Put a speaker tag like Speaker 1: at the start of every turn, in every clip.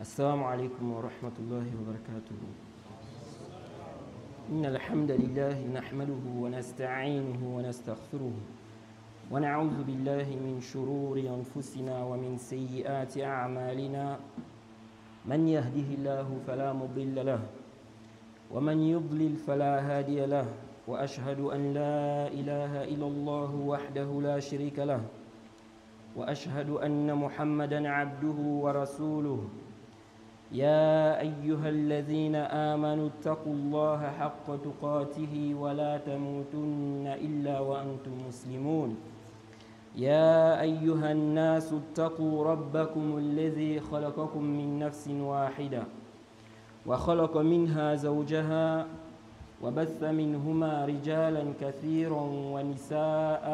Speaker 1: السلام عليكم ورحمة الله وبركاته. إن الحمد لله نحمده ونستعينه ونستغفره ونعوذ بالله من شرور أنفسنا ومن سيئات أعمالنا. من يهده الله فلا مضل له ومن يضلل فلا هادي له، وأشهد أن لا إله إلا الله وحده لا شريك له، وأشهد أن محمدًا عبده ورسوله. يا أيها الذين آمنوا اتقوا الله حق تقاته ولا تموتن إلا وأنتم مسلمون. يا أيها الناس اتقوا ربكم الذي خلقكم من نفس واحدة وخلق منها زوجها وبث منهما رجالا كثيرا ونساء،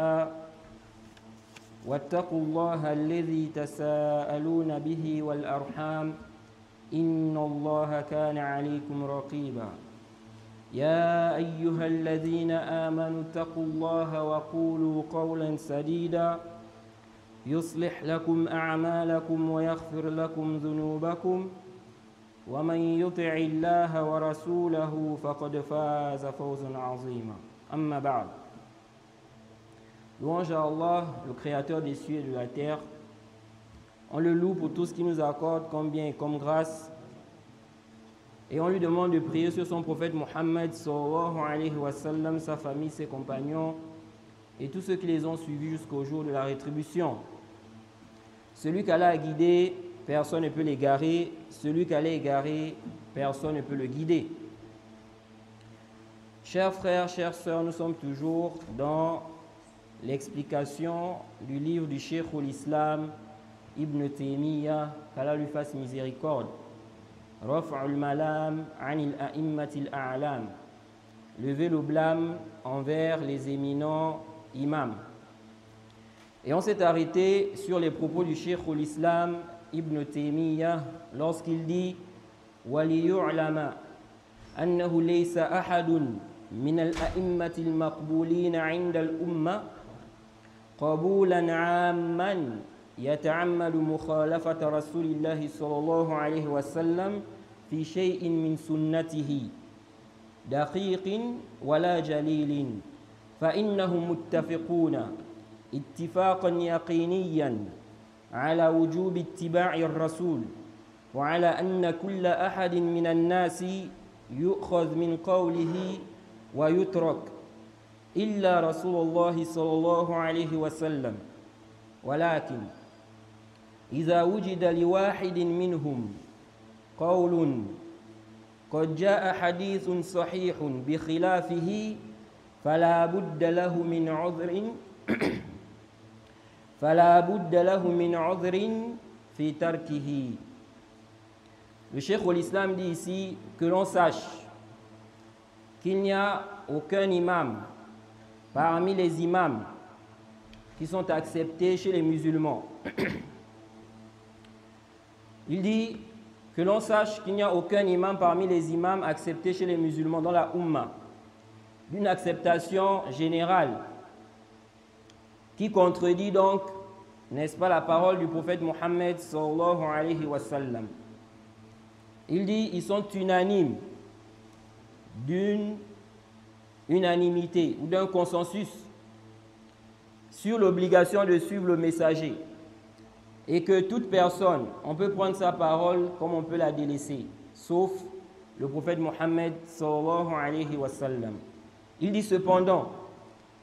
Speaker 1: واتقوا الله الذي تساءلون به والأرحام إن الله كان عليكم رقيبا. يا أيها الذين آمنوا اتقوا الله وقولوا قولا سديدا يصلح لكم أعمالكم ويغفر لكم ذنوبكم، ومن يطع الله ورسوله فقد فاز فوزا عظيما. أما بعد. Louange à Allah, le créateur des cieux et de la terre. On le loue pour tout ce qu'il nous accorde comme bien et comme grâce. Et on lui demande de prier sur son prophète Mohammed sallallahu alayhi wa sallam, sa famille, ses compagnons et tous ceux qui les ont suivis jusqu'au jour de la rétribution. Celui qu'Allah a guidé, personne ne peut l'égarer. Celui qu'Allah a égaré, personne ne peut le guider. Chers frères, chères sœurs, nous sommes toujours dans l'explication du livre du Cheikh l'Islam Ibn Taymiyyah, qu'Allah lui fasse miséricorde. Raf'ul malam anil a'immatil a'lam. Lever le blâme envers les éminents imams. Et on s'est arrêté sur les propos du Cheikh l'Islam Ibn Taymiyyah lorsqu'il dit وَلِيُعْلَمَ أَنَّهُ لَيْسَ أَحَدٌ مِنَ الْأَئِمَّةِ الْمَقْبُولِينَ عِنْدَ الْأُمَّةِ قبولا عاما يتعمد مخالفة رسول الله صلى الله عليه وسلم في شيء من سنته دقيق ولا جليل، فإنهم متفقون اتفاقا يقينيا على وجوب اتباع الرسول، وعلى أن كل أحد من الناس يؤخذ من قوله ويترك إلا رسول الله صلى الله عليه وسلم. ولكن إذا وجد لواحد منهم قول قد جاء حديث صحيح بخلافه فلا بد له من عذر في تركه. Le Cheikh l'Islam dit ici que l'on sache qu'il n'y a aucun imam parmi les imams qui sont acceptés chez les musulmans. Il dit que l'on sache qu'il n'y a aucun imam parmi les imams acceptés chez les musulmans dans la Ummah, d'une acceptation générale qui contredit donc, n'est-ce pas, la parole du prophète Mohammed sallallahu alayhi wa sallam. Il dit ils sont unanimes, d'une unanimité ou d'un consensus sur l'obligation de suivre le messager, et que toute personne, on peut prendre sa parole comme on peut la délaisser, sauf le prophète Mohammed sallallahu alayhi wa sallam. Il dit cependant,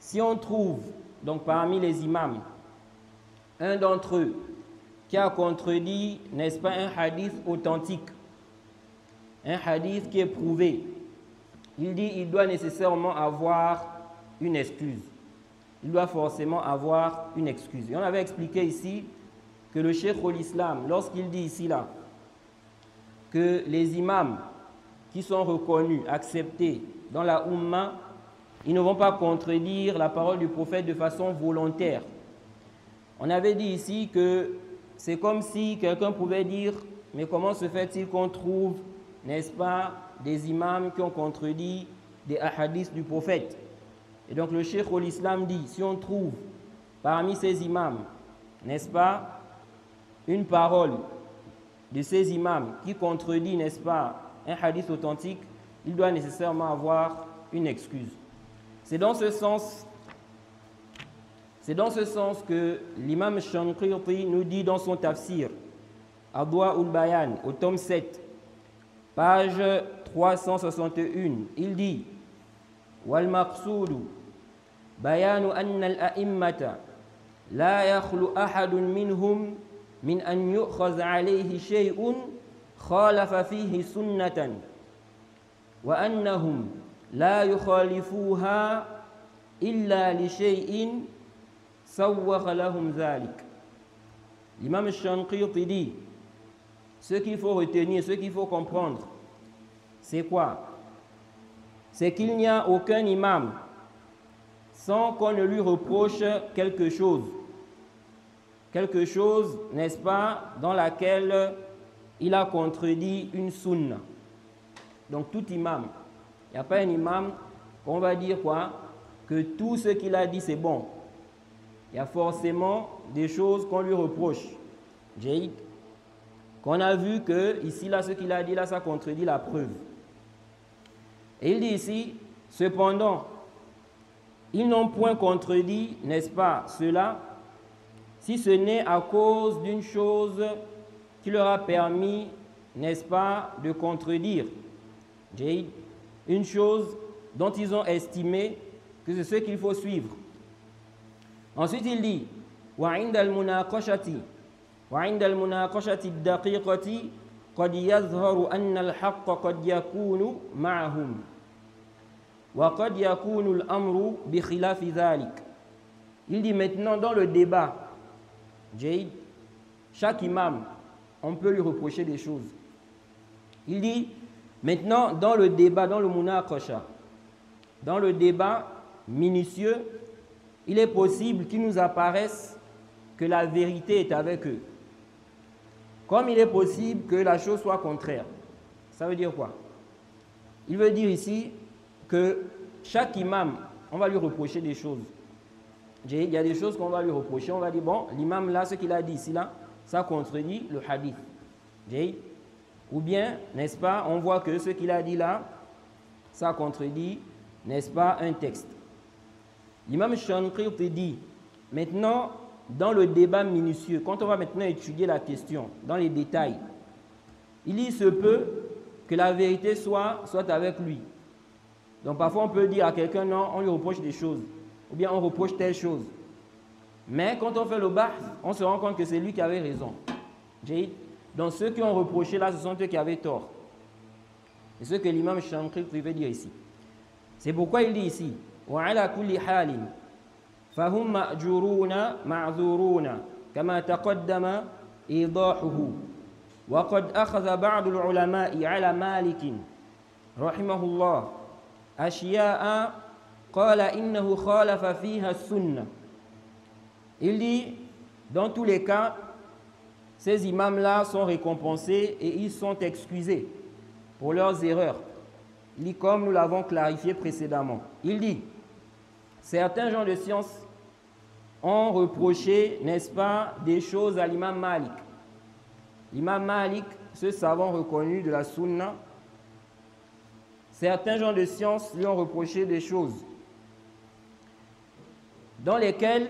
Speaker 1: si on trouve donc parmi les imams un d'entre eux qui a contredit, n'est-ce pas, un hadith authentique, un hadith qui est prouvé, il dit il doit nécessairement avoir une excuse. Il doit forcément avoir une excuse. Et on avait expliqué ici que le Cheikh l'Islam, lorsqu'il dit ici là que les imams qui sont reconnus, acceptés dans la Ummah, ils ne vont pas contredire la parole du prophète de façon volontaire. On avait dit ici que c'est comme si quelqu'un pouvait dire mais comment se fait-il qu'on trouve, n'est-ce pas, des imams qui ont contredit des hadiths du prophète. Et donc le Cheikh l'Islam dit, si on trouve parmi ces imams, n'est-ce pas, une parole de ces imams qui contredit, n'est-ce pas, un hadith authentique, il doit nécessairement avoir une excuse. C'est dans ce sens que l'imam Shanqiti nous dit dans son tafsir, Adwa'ul Bayan, au tome 7, page 361, il dit Wal maqsudu bayanu anna al-a'immata la yakhlu ahadun minhum min an yu'khaz alayhi shay'un khalafa fihi sunnatan wa annahum la yukhalifuha illa li shay'in sawwakha lahum dhalik. L'imam Shanqiti dit ce qu'il faut retenir, ce qu'il faut comprendre, c'est quoi? C'est qu'il n'y a aucun imam sans qu'on ne lui reproche quelque chose, n'est-ce pas, dans laquelle il a contredit une sunna. Donc tout imam, il n'y a pas un imam qu'on va dire quoi? Que tout ce qu'il a dit c'est bon. Il y a forcément des choses qu'on lui reproche. Jaïd, qu'on a vu que ici, là, ce qu'il a dit, là, ça contredit la preuve. Et il dit ici, cependant, ils n'ont point contredit, n'est-ce pas, cela, si ce n'est à cause d'une chose qui leur a permis, n'est-ce pas, de contredire. Jaïd, une chose dont ils ont estimé que c'est ce qu'il faut suivre. Ensuite, il dit, وعند المناقشة الدقيقة قد يظهر أن الحق قد يكون معهم وقد يكون الأمر بخلاف ذلك. Il dit maintenant dans le débat, Jaïd, chaque imam, on peut lui reprocher des choses. Il dit maintenant dans le débat, dans le munaqasha, dans le débat minutieux, il est possible qu'il nous apparaisse que la vérité est avec eux. Comme il est possible que la chose soit contraire. Ça veut dire quoi? Il veut dire ici que chaque imam, on va lui reprocher des choses. Il y a des choses qu'on va lui reprocher. On va dire, bon, l'imam là, ce qu'il a dit ici, là, ça contredit le hadith. Ou bien, n'est-ce pas, on voit que ce qu'il a dit là, ça contredit, n'est-ce pas, un texte. L'imam Shanqiti dit, maintenant, dans le débat minutieux, quand on va maintenant étudier la question, dans les détails, il se peut que la vérité soit avec lui. Donc parfois on peut dire à quelqu'un, non, on lui reproche des choses, ou bien on reproche telle chose. Mais quand on fait le bahth, on se rend compte que c'est lui qui avait raison. Donc ceux qui ont reproché là, ce sont eux qui avaient tort. C'est ce que l'imam Shanqiti veut dire ici. C'est pourquoi il dit ici, وعلى كل حال فهم مأجورون معذورون كما تقدم إيضاحه وقد أخذ بعض العلماء على مالك رحمه الله أشياء قال إنه خالف فيها السنة. Il dit, dans tous les cas, ces imams-là sont récompensés et ils sont excusés pour leurs erreurs. Il dit, comme nous l'avons clarifié précédemment. Il dit, certains gens de science ont reproché, n'est-ce pas, des choses à l'imam Malik. L'imam Malik, ce savant reconnu de la sunna, certains gens de science lui ont reproché des choses dans lesquelles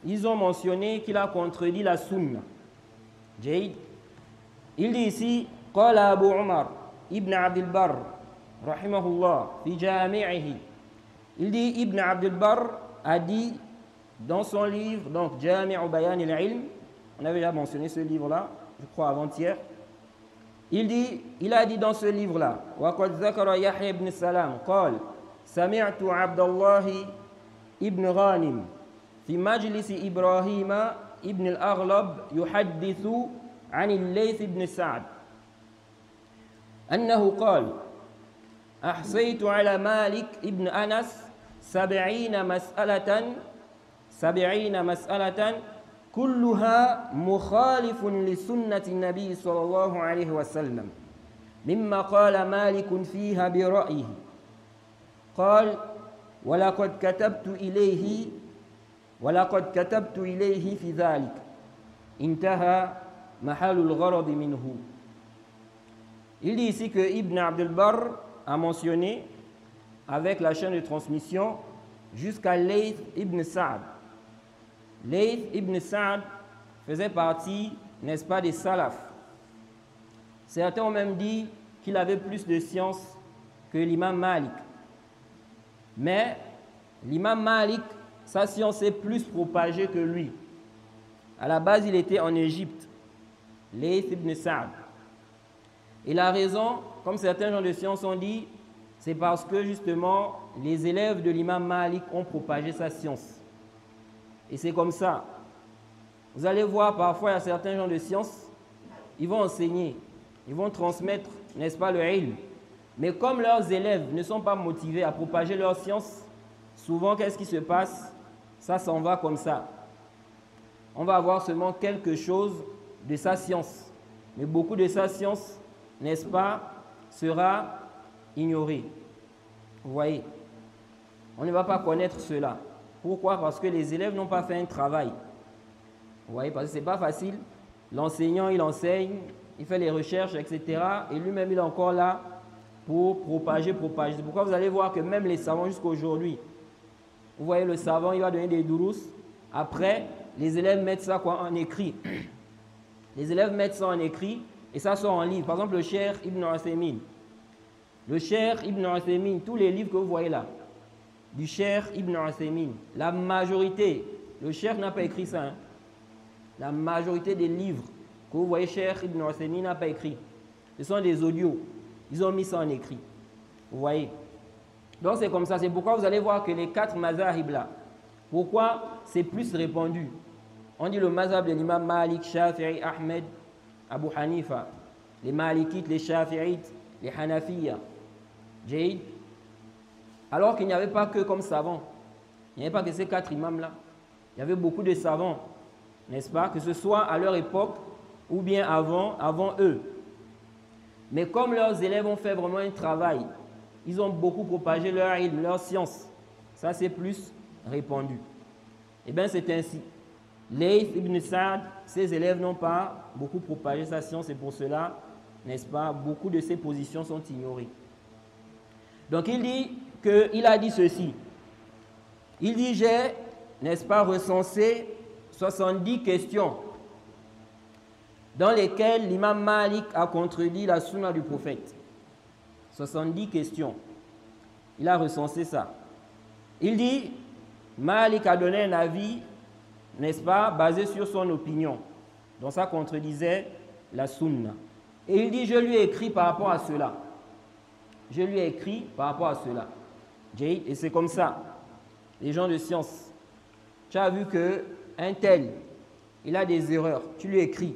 Speaker 1: ils ont mentionné qu'il a contredit la sunna. Jaïd. Il dit ici, قال أبو عمر ابن عبد البر رحمه الله في جامعه. Il dit, Ibn Abdul Barr a dit dans son livre, donc Jami'u Bayan al-Ilm, on avait déjà mentionné ce livre-là, je crois avant-hier. Il a dit dans ce livre-là, وَقَدْ ذَكَرَ يَحْيَى بْنِ السَّلَامِ قال سمعت عبد الله ابن غانم في مجلس إبراهيم ابن الأغلب يحدث عن الليث بن سعد أنه قال أحصيت على مالك ابن أنس 70 مسألة كلها مخالف لسنة النبي صلى الله عليه وسلم مما قال مالك فيها برأيه قال ولقد كتبت إليه في ذلك انتهى mahalul gharad minhu. Il dit ici que Ibn Abdul Barr a mentionné avec la chaîne de transmission jusqu'à Layth ibn Sa'd. Layth ibn Sa'd faisait partie, n'est-ce pas, des salafs. Certains ont même dit qu'il avait plus de science que l'imam Malik. Mais l'imam Malik, sa science est plus propagée que lui. À la base, il était en Égypte, Layth ibn Sa'd. Et la raison, comme certains gens de science ont dit, c'est parce que justement, les élèves de l'imam Malik ont propagé sa science. Et c'est comme ça. Vous allez voir, parfois, il y a certains gens de science, ils vont enseigner, ils vont transmettre, n'est-ce pas, le ilm. Mais comme leurs élèves ne sont pas motivés à propager leur science, souvent, qu'est-ce qui se passe? Ça s'en va comme ça. On va avoir seulement quelque chose de sa science. Mais beaucoup de sa science, n'est-ce pas, sera ignoré. Vous voyez? On ne va pas connaître cela. Pourquoi? Parce que les élèves n'ont pas fait un travail. Vous voyez? Parce que ce n'est pas facile. L'enseignant, il enseigne, il fait les recherches, etc. Et lui-même, il est encore là pour propager. C'est pourquoi vous allez voir que même les savants jusqu'à aujourd'hui, vous voyez, le savant, il va donner des dourous. Après, les élèves mettent ça quoi, en écrit. Les élèves mettent ça en écrit et ça sort en livre. Par exemple, le Cheikh Ibn Uthaymin. Le Cheikh Ibn Uthaymin, tous les livres que vous voyez là, du Cheikh Ibn Uthaymin, la majorité, le Cheikh n'a pas écrit ça. Hein. La majorité des livres que vous voyez, Cheikh Ibn Uthaymin n'a pas écrit. Ce sont des audios. Ils ont mis ça en écrit. Vous voyez? Donc c'est comme ça. C'est pourquoi vous allez voir que les 4 mazahib là, pourquoi c'est plus répandu? On dit le mazhab de l'imam Malik, Shafi'i, Ahmed, Abu Hanifa. Les Malikites, les Shafi'ites, les Hanafiya. Jayid. Alors qu'il n'y avait pas que comme savants. Il n'y avait pas que ces 4 imams là. Il y avait beaucoup de savants. N'est-ce pas? Que ce soit à leur époque ou bien avant eux. Mais comme leurs élèves ont fait vraiment un travail, ils ont beaucoup propagé leur ilm, leur science. Ça, c'est plus répandu. Eh bien, c'est ainsi. Layth ibn Sa'd, ses élèves n'ont pas beaucoup propagé sa science et pour cela, n'est-ce pas, beaucoup de ses positions sont ignorées. Donc, il dit qu'il a dit ceci. Il dit, j'ai, n'est-ce pas, recensé 70 questions dans lesquelles l'imam Malik a contredit la sunna du prophète. 70 questions. Il a recensé ça. Il dit, Malik a donné un avis, n'est-ce pas, basé sur son opinion. Donc ça contredisait la sunna. Et il dit, je lui ai écrit par rapport à cela. Je lui ai écrit par rapport à cela. Et c'est comme ça. Les gens de science. Tu as vu qu'un tel, il a des erreurs. Tu lui écris.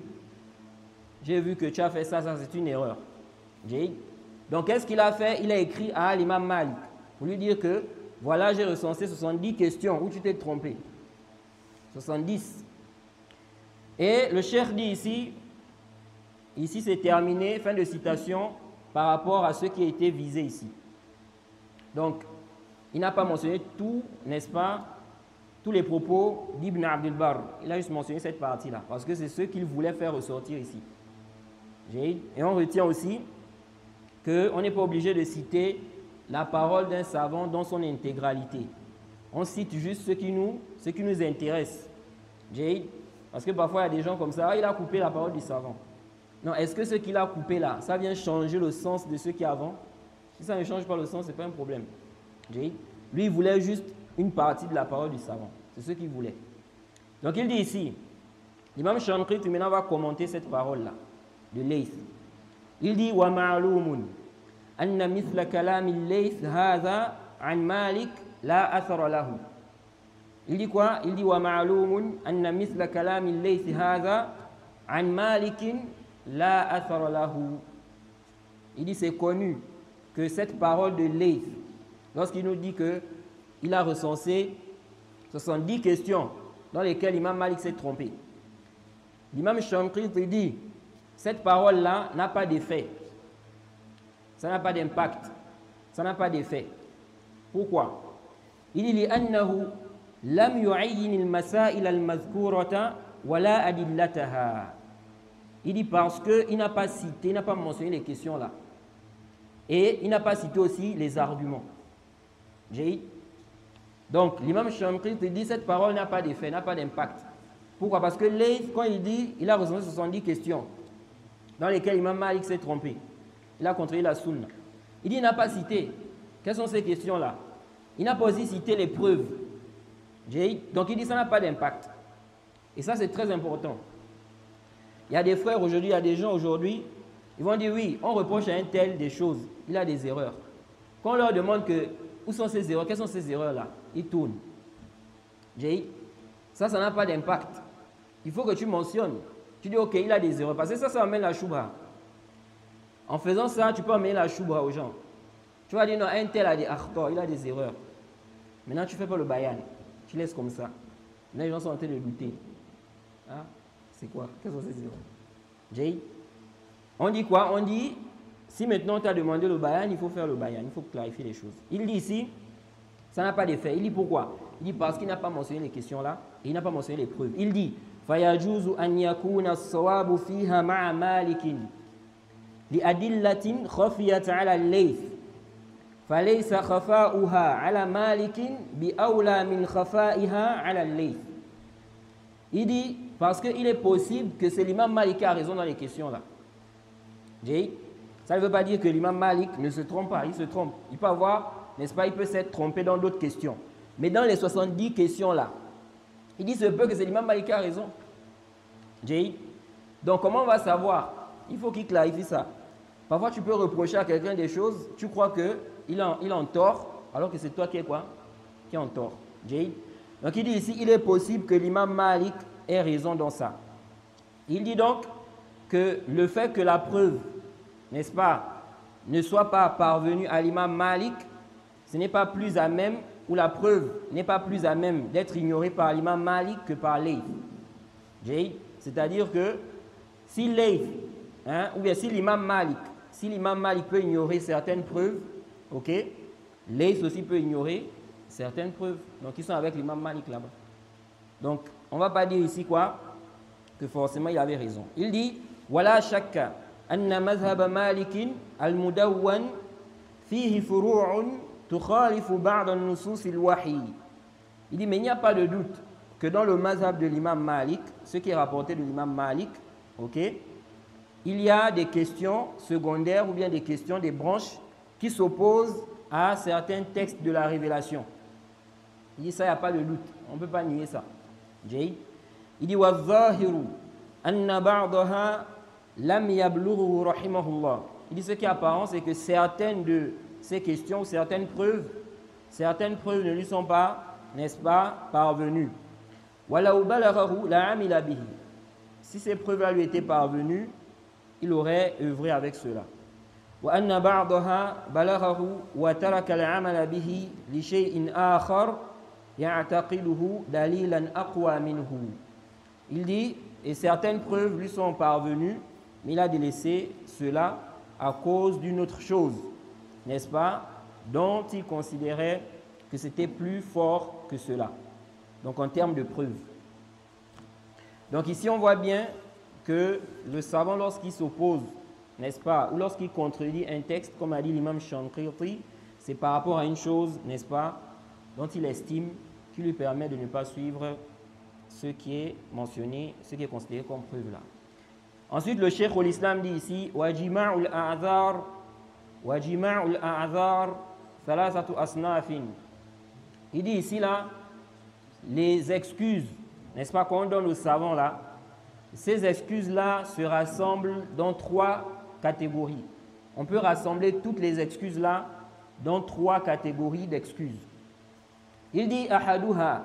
Speaker 1: J'ai vu que tu as fait ça, ça c'est une erreur. Donc qu'est-ce qu'il a fait? Il a écrit à l'imam Malik pour lui dire que voilà, j'ai recensé 70 questions où tu t'es trompé. 70. Et le cheikh dit ici c'est terminé, fin de citation, par rapport à ce qui a été visé ici. Donc, il n'a pas mentionné tout, n'est-ce pas, tous les propos d'Ibn Abdul Barr. Il a juste mentionné cette partie-là, parce que c'est ce qu'il voulait faire ressortir ici. Et on retient aussi qu'on n'est pas obligé de citer la parole d'un savant dans son intégralité. On cite juste ce qui nous intéresse. Parce que parfois, il y a des gens comme ça, il a coupé la parole du savant. Non, est-ce que ce qu'il a coupé là, ça vient changer le sens de ce qui est avant? Si ça ne change pas le sens, ce n'est pas un problème. Lui, il voulait juste une partie de la parole du savant. C'est ce qu'il voulait. Donc, il dit ici, l'imam Shankrit maintenant va commenter cette parole-là, de Layth. Il dit, wa ma'lumun anna mithla kalami Layth hadha an Malik la athara lahu. Il dit quoi? Il dit, wa ma'lumun anna mithla kalami Layth hadha an Malikin la athara lahu. Il dit, c'est connu que cette parole de Layth, lorsqu'il nous dit qu'il a recensé 70 questions dans lesquelles l'imam Malik s'est trompé. L'imam Shankrit dit, cette parole-là n'a pas d'effet. Ça n'a pas d'impact. Ça n'a pas d'effet. Pourquoi? Il dit, لأنه لم يعين المسائل المذكورة ولا أدلتها. Il dit parce qu'il n'a pas cité, il n'a pas mentionné les questions là. Et il n'a pas cité aussi les arguments. Donc, l'imam Shamkrit dit cette parole n'a pas d'effet, n'a pas d'impact. Pourquoi? Parce que Layth, quand il dit, il a résolu 70 questions dans lesquelles l'imam Malik s'est trompé. Il a contredit la sunna. Il dit il n'a pas cité. Quelles sont ces questions-là? Il n'a pas aussi cité les preuves. Donc, il dit ça n'a pas d'impact. Et ça, c'est très important. Il y a des frères aujourd'hui, il y a des gens aujourd'hui, ils vont dire oui, on reproche à un tel des choses, il a des erreurs. Quand on leur demande où sont ces erreurs, quelles sont ces erreurs-là, ils tournent. Ça n'a pas d'impact. Il faut que tu mentionnes. Tu dis ok, il a des erreurs, parce que ça amène la choubra. En faisant ça, tu peux amener la choubra aux gens. Tu vas dire non, un tel a des akhtar, il a des erreurs. Maintenant, tu ne fais pas le bayan. Tu laisses comme ça. Là, les gens sont en train de douter. Hein? C'est quoi? Quelles sont ces erreurs? On dit quoi? On dit, si maintenant tu as demandé le bayan, il faut faire le bayan, il faut clarifier les choses. Il dit ici, ça n'a pas d'effet. Il dit pourquoi? Il dit parce qu'il n'a pas mentionné les questions là, et il n'a pas mentionné les preuves. Il dit, فَيَجُوزُ أَنْ يَكُونَ الصَّوَابُ فِيهَا مَعَ مَالِكٍ لِأَدِلَّةٍ خَفِيَةٍ عَلَى اللَّيْثِ فَلَيْسَ خَفَاؤُهَا عَلَى مَالِكٍ بِأَوْلَى مِنْ خَفَائِهَا عَلَى اللَّيْثِ. Il dit, parce qu'il est possible que c'est l'imam Malik qui a raison dans les questions là. Ça ne veut pas dire que l'imam Malik ne se trompe pas, il se trompe. Il peut avoir, n'est-ce pas, il peut s'être trompé dans d'autres questions. Mais dans les 70 questions là, il dit, c'est peu que c'est l'imam Malik qui a raison. Donc, comment on va savoir? Il faut qu'il clarifie ça. Parfois, tu peux reprocher à quelqu'un des choses, tu crois qu'il est en tort, alors que c'est toi qui es quoi? Qui est en tort. Donc, il dit ici, il est possible que l'imam Malik ait raison dans ça. Il dit donc que le fait que la preuve, n'est-ce pas, ne soit pas parvenue à l'imam Malik, ce n'est pas plus à même, ou la preuve n'est pas plus à même d'être ignorée par l'imam Malik que par Layth. C'est-à-dire que si Layth, ou bien si l'imam Malik peut ignorer certaines preuves, ok, Layth aussi peut ignorer certaines preuves. Donc ils sont avec l'imam Malik là-bas. Donc on ne va pas dire ici quoi? Que forcément il avait raison. Il dit ولا شك أن مذهب مالك المدون فيه فروع تخالف بعض النصوص الوحي. Il dit mais il n'y a pas de doute que dans le mazhab de l'imam Malik, ce qui est rapporté de l'imam Malik, ok, il y a des questions secondaires ou bien des questions, des branches qui s'opposent à certains textes de la révélation. Il dit ça, il n'y a pas de doute, on ne peut pas nier ça. Il dit وَالظَّاهِرُ أَنَّ بَعْضَهَا لَمْ يَبْلُغُهُ رَحِمَهُ اللَّهُ. Il dit ce qui est apparent, c'est que certaines de ces questions, certaines preuves ne lui sont pas, n'est-ce pas, parvenues. وَلَوْ بَلَغَهُ لَعَمِلَ بِهِ. Si ces preuves-là lui étaient parvenues, il aurait œuvré avec cela. وَأَنَّ بَعْضَهَا بَلَغَهُ وَتَرَكَ الْعَمَلَ بِهِ لِشَيْءٍ آخَرٍ يَعْتَقِدُهُ دَلِيلًا أَقْوَى مِنْهُ. Il dit, et certaines preuves lui sont parvenues, mais il a délaissé cela à cause d'une autre chose, n'est-ce pas, dont il considérait que c'était plus fort que cela. Donc en termes de preuves. Donc ici on voit bien que le savant, lorsqu'il s'oppose, n'est-ce pas, ou lorsqu'il contredit un texte, comme a dit l'imam Shanqiti, c'est par rapport à une chose, n'est-ce pas, dont il estime qui lui permet de ne pas suivre ce qui est mentionné, ce qui est considéré comme preuve là. Ensuite, le Cheikh l'Islam dit ici وَجِمَعُ الْأَعْذَارِ ثَلَاثَةُ أَصْنَافٍ. Il dit ici là, les excuses, n'est-ce pas, qu'on donne aux savants là, ces excuses-là se rassemblent dans 3 catégories. On peut rassembler toutes les excuses-là dans 3 catégories d'excuses. Il dit ahaduha,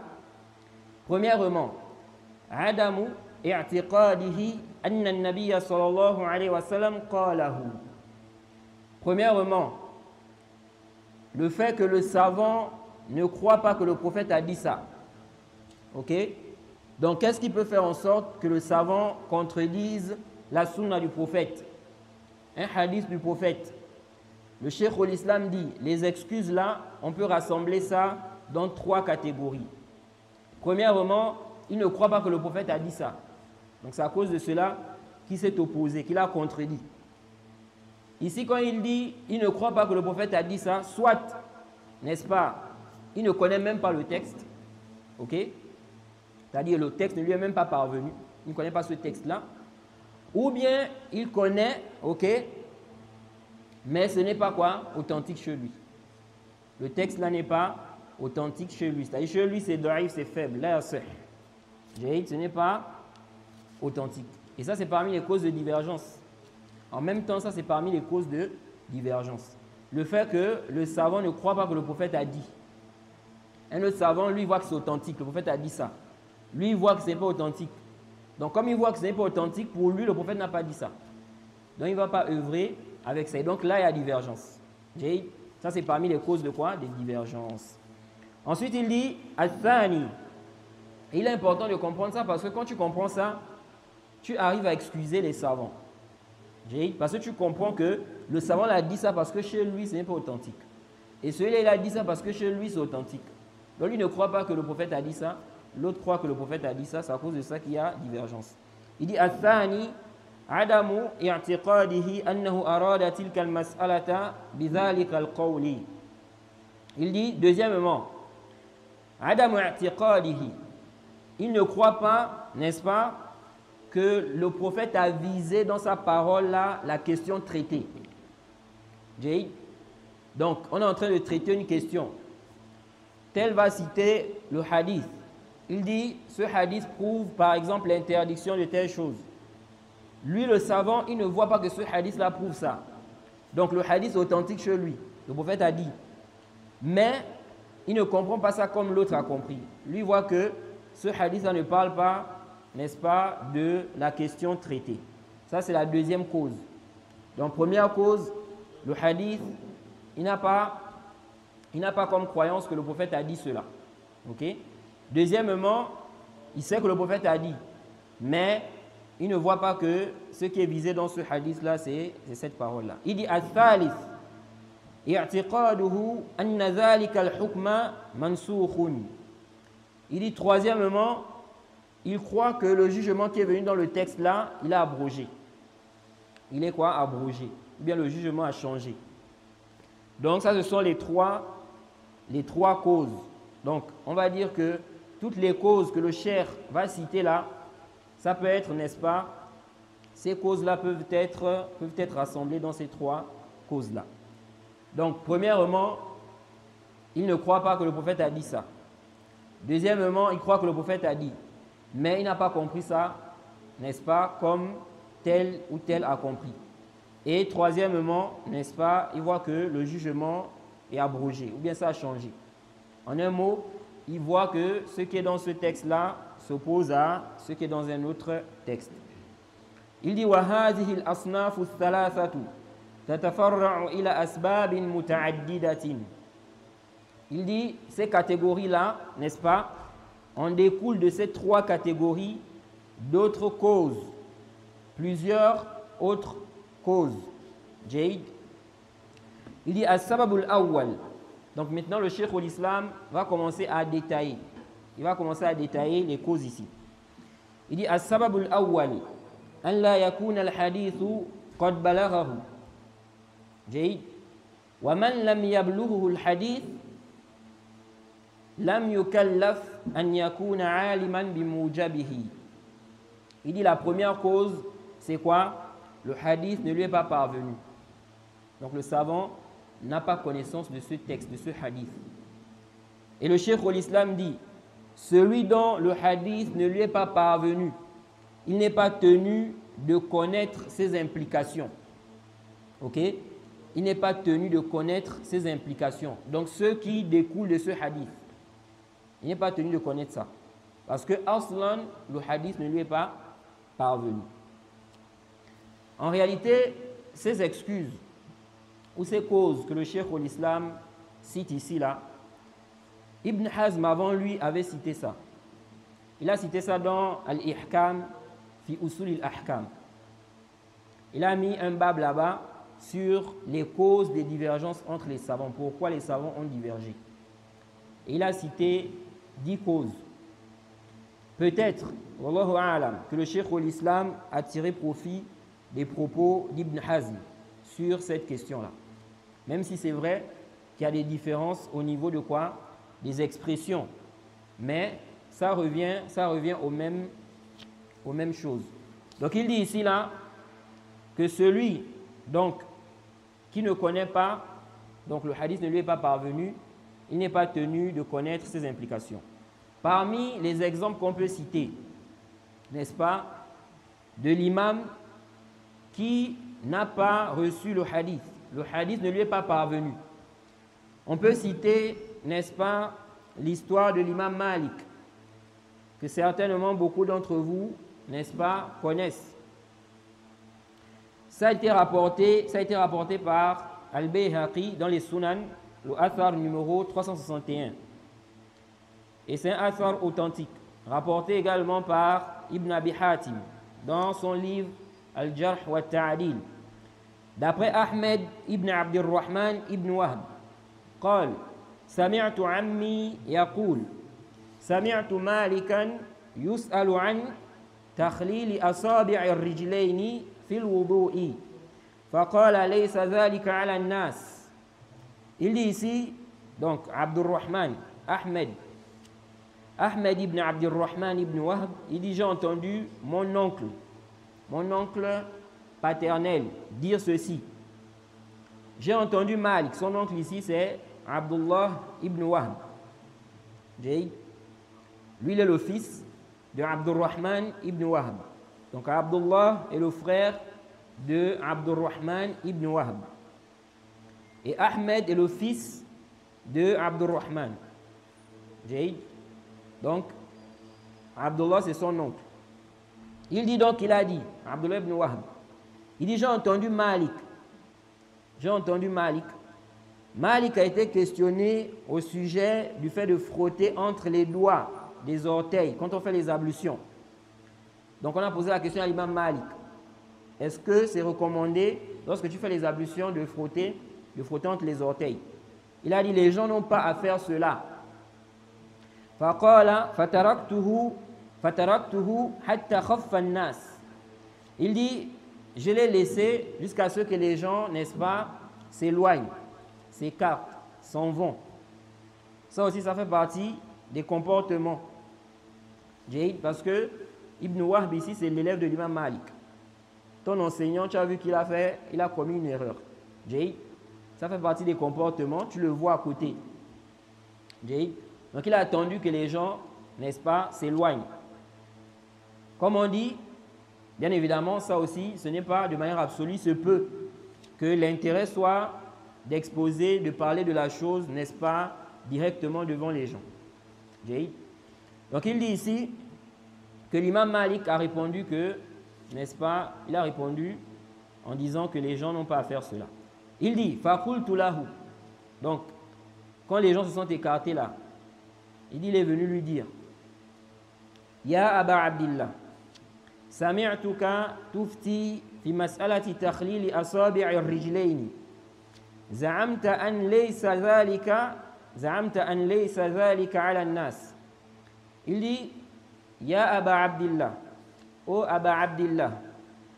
Speaker 1: premièrement, adamu i'tiqadihi anna an-nabiy sallallahu alayhi wa sallam qalahu. Premièrement, le fait que le savant ne croit pas que le prophète a dit ça. OK? Donc, qu'est-ce qui peut faire en sorte que le savant contredise la sunna du prophète, un hadith du prophète? Le Cheikh l'Islam dit, les excuses là, on peut rassembler ça dans 3 catégories. Premièrement, il ne croit pas que le prophète a dit ça. Donc, c'est à cause de cela qui s'est opposé, qui l'a contredit. Ici, quand il dit, il ne croit pas que le prophète a dit ça, soit, n'est-ce pas, il ne connaît même pas le texte, ok? C'est-à-dire le texte ne lui est même pas parvenu, il ne connaît pas ce texte-là, ou bien il connaît, ok, mais ce n'est pas quoi? Authentique chez lui. Le texte là n'est pas authentique chez lui. C'est-à-dire chez lui c'est daïf, c'est faible. Là, ce n'est pas authentique. Et ça, c'est parmi les causes de divergence. En même temps, ça, c'est parmi les causes de divergence. Le fait que le savant ne croit pas que le prophète a dit. Un autre savant, lui, voit que c'est authentique. Le prophète a dit ça. Lui, il voit que ce n'est pas authentique. Donc, comme il voit que ce n'est pas authentique, pour lui, le prophète n'a pas dit ça. Donc, il ne va pas œuvrer avec ça. Et donc, là, il y a divergence. Ça, c'est parmi les causes de quoi? Des divergences. Ensuite, il dit Al-Thani. Il est important de comprendre ça parce que quand tu comprends ça, tu arrives à excuser les savants. Parce que tu comprends que le savant a dit ça parce que chez lui, ce n'est pas authentique. Et celui-là, il a dit ça parce que chez lui, c'est authentique. Donc, lui ne croit pas que le prophète a dit ça. L'autre croit que le prophète a dit ça. C'est à cause de ça qu'il y a divergence. Il dit Al-Thani. عدم اعتقاده أنه أراد تلك المسألة بذلك القول. Il dit deuxièmement عدم اعتقاده, il ne croit pas, n'est-ce pas, que le prophète a visé dans sa parole là la question traitée. Donc on est en train de traiter une question. Tel va citer le hadith. Il dit ce hadith prouve par exemple l'interdiction de telle chose. Lui, le savant, il ne voit pas que ce hadith-là prouve ça. Donc, le hadith est authentique chez lui. Le prophète a dit. Mais, il ne comprend pas ça comme l'autre a compris. Lui voit que ce hadith-là ne parle pas, n'est-ce pas, de la question traitée. Ça, c'est la deuxième cause. Donc, première cause, le hadith, il n'a pas comme croyance que le prophète a dit cela. Ok? Deuxièmement, il sait que le prophète a dit. Mais, il ne voit pas que ce qui est visé dans ce hadith-là, c'est cette parole-là. Il dit Al-Thalith, i'tiqaduhu anna dhalika al-hukma mansukhun. Il dit troisièmement, il croit que le jugement qui est venu dans le texte-là, il a abrogé. Il est quoi? Abrogé. Ou bien le jugement a changé. Donc ça, ce sont les trois causes. Donc, on va dire que toutes les causes que le cheikh va citer là, ça peut être, n'est-ce pas, ces causes-là peuvent être rassemblées dans ces trois causes-là. Donc, premièrement, il ne croit pas que le prophète a dit ça. Deuxièmement, il croit que le prophète a dit. Mais il n'a pas compris ça, n'est-ce pas, comme tel ou tel a compris. Et troisièmement, n'est-ce pas, il voit que le jugement est abrogé, ou bien ça a changé. En un mot, il voit que ce qui est dans ce texte-là s'oppose à ce qui est dans un autre texte. Il dit وَهَذِهِ الْأَصْنَافُ الثَّلَاثَةُ تَتَفَرَّعُ إِلَى أَسْبَابٍ مُتَعَدِّدَةٍ. Il dit ces catégories-là, n'est-ce pas, en découle de ces trois catégories d'autres causes, plusieurs autres causes. Jaïd. Il dit as-sababul awwal. Donc maintenant le cheikh l'islam va commencer à détailler. Il va commencer à détailler les causes ici. Il dit as-sababul awwal an la yakuna al-hadithu qad balaghahu. Jaïd. Wa man lam yablughu al-hadith lam yukallaf an yakuna aliman bimujabihi. Il dit la première cause, c'est quoi? Le hadith ne lui est pas parvenu. Donc le savant n'a pas connaissance de ce texte, de ce hadith. Et le cheikh l'islam dit, celui dont le hadith ne lui est pas parvenu, il n'est pas tenu de connaître ses implications. Ok? Il n'est pas tenu de connaître ses implications. Donc ce qui découle de ce hadith, il n'est pas tenu de connaître ça. Parce que aslan, le hadith ne lui est pas parvenu. En réalité, ces excuses ou ces causes que le cheikh l'islam cite ici, là, Ibn Hazm avant lui avait cité ça. Il a cité ça dans Al-Ihkam fi Usul al-Ahkam. Il a mis un bab là-bas sur les causes des divergences entre les savants. Pourquoi les savants ont divergé. Et il a cité 10 causes. peut-être, wallahu a'lam, que le Cheikh al-Islam a tiré profit des propos d'Ibn Hazm sur cette question-là. Même si c'est vrai qu'il y a des différences au niveau de quoi? Des expressions. Mais ça revient aux mêmes choses. Donc il dit ici là que celui donc qui ne connaît pas, donc le hadith ne lui est pas parvenu, il n'est pas tenu de connaître ses implications. Parmi les exemples qu'on peut citer, n'est-ce pas, de l'imam qui n'a pas reçu le hadith ne lui est pas parvenu. On peut citer, n'est-ce pas, l'histoire de l'imam Malik, que certainement beaucoup d'entre vous, n'est-ce pas, connaissent. Ça a été rapporté par Al-Bayhaqi dans les Sunan, le Athar numéro 361. Et c'est un Athar authentique, rapporté également par Ibn Abi Hatim dans son livre Al-Jarh wa Ta'adil. D'après Ahmed ibn Abdirrahman ibn Wahb, قال سمعت عمي يقول سمعت مالكا يسأل عن تخليل أصابع الرجلين في الوضوء فقال ليس ذلك على الناس. Il dit ici, donc Abdurrahman, Ahmed ibn Abdirrahman ibn Wahb, il dit j'ai entendu mon oncle paternel dire ceci. J'ai entendu Malik, son oncle ici c'est Abdullah ibn Wahb. Lui il est le fils de Abdurrahman ibn Wahb. Donc Abdullah est le frère de Abdurrahman ibn Wahb. Et Ahmed est le fils de Abdurrahman. Donc Abdullah c'est son oncle. Il dit donc, il a dit, Abdullah ibn Wahb, il dit j'ai entendu Malik. Malik a été questionné au sujet du fait de frotter entre les doigts des orteils quand on fait les ablutions. Donc on a posé la question à l'imam Malik. Est-ce que c'est recommandé lorsque tu fais les ablutions de frotter entre les orteils? Il a dit les gens n'ont pas à faire cela. فقال فتركته حتى خف الناس. Il dit je l'ai laissé jusqu'à ce que les gens, n'est-ce pas, s'éloignent, s'écartent, s'en vont. Ça aussi, ça fait partie des comportements. Parce que Ibn Wahb ici, c'est l'élève de l'imam Malik. Ton enseignant, tu as vu qu'il a commis une erreur. Ça fait partie des comportements, tu le vois à côté. Donc il a attendu que les gens, n'est-ce pas, s'éloignent. Comme on dit, bien évidemment, ça aussi, ce n'est pas de manière absolue, se peut que l'intérêt soit d'exposer, de parler de la chose, n'est-ce pas, directement devant les gens. Donc il dit ici que l'imam Malik a répondu que, n'est-ce pas, il a répondu en disant que les gens n'ont pas à faire cela. Il dit, faqultu lahu. Donc, quand les gens se sont écartés là, il est venu lui dire, Ya Aba Abdillah, سمعتك تفتي في مسألة تخليل أصابع الرجلين زعمت أن ليس ذلك على الناس. Il dit Ya Aba Abdillah, ô Aba Abdillah,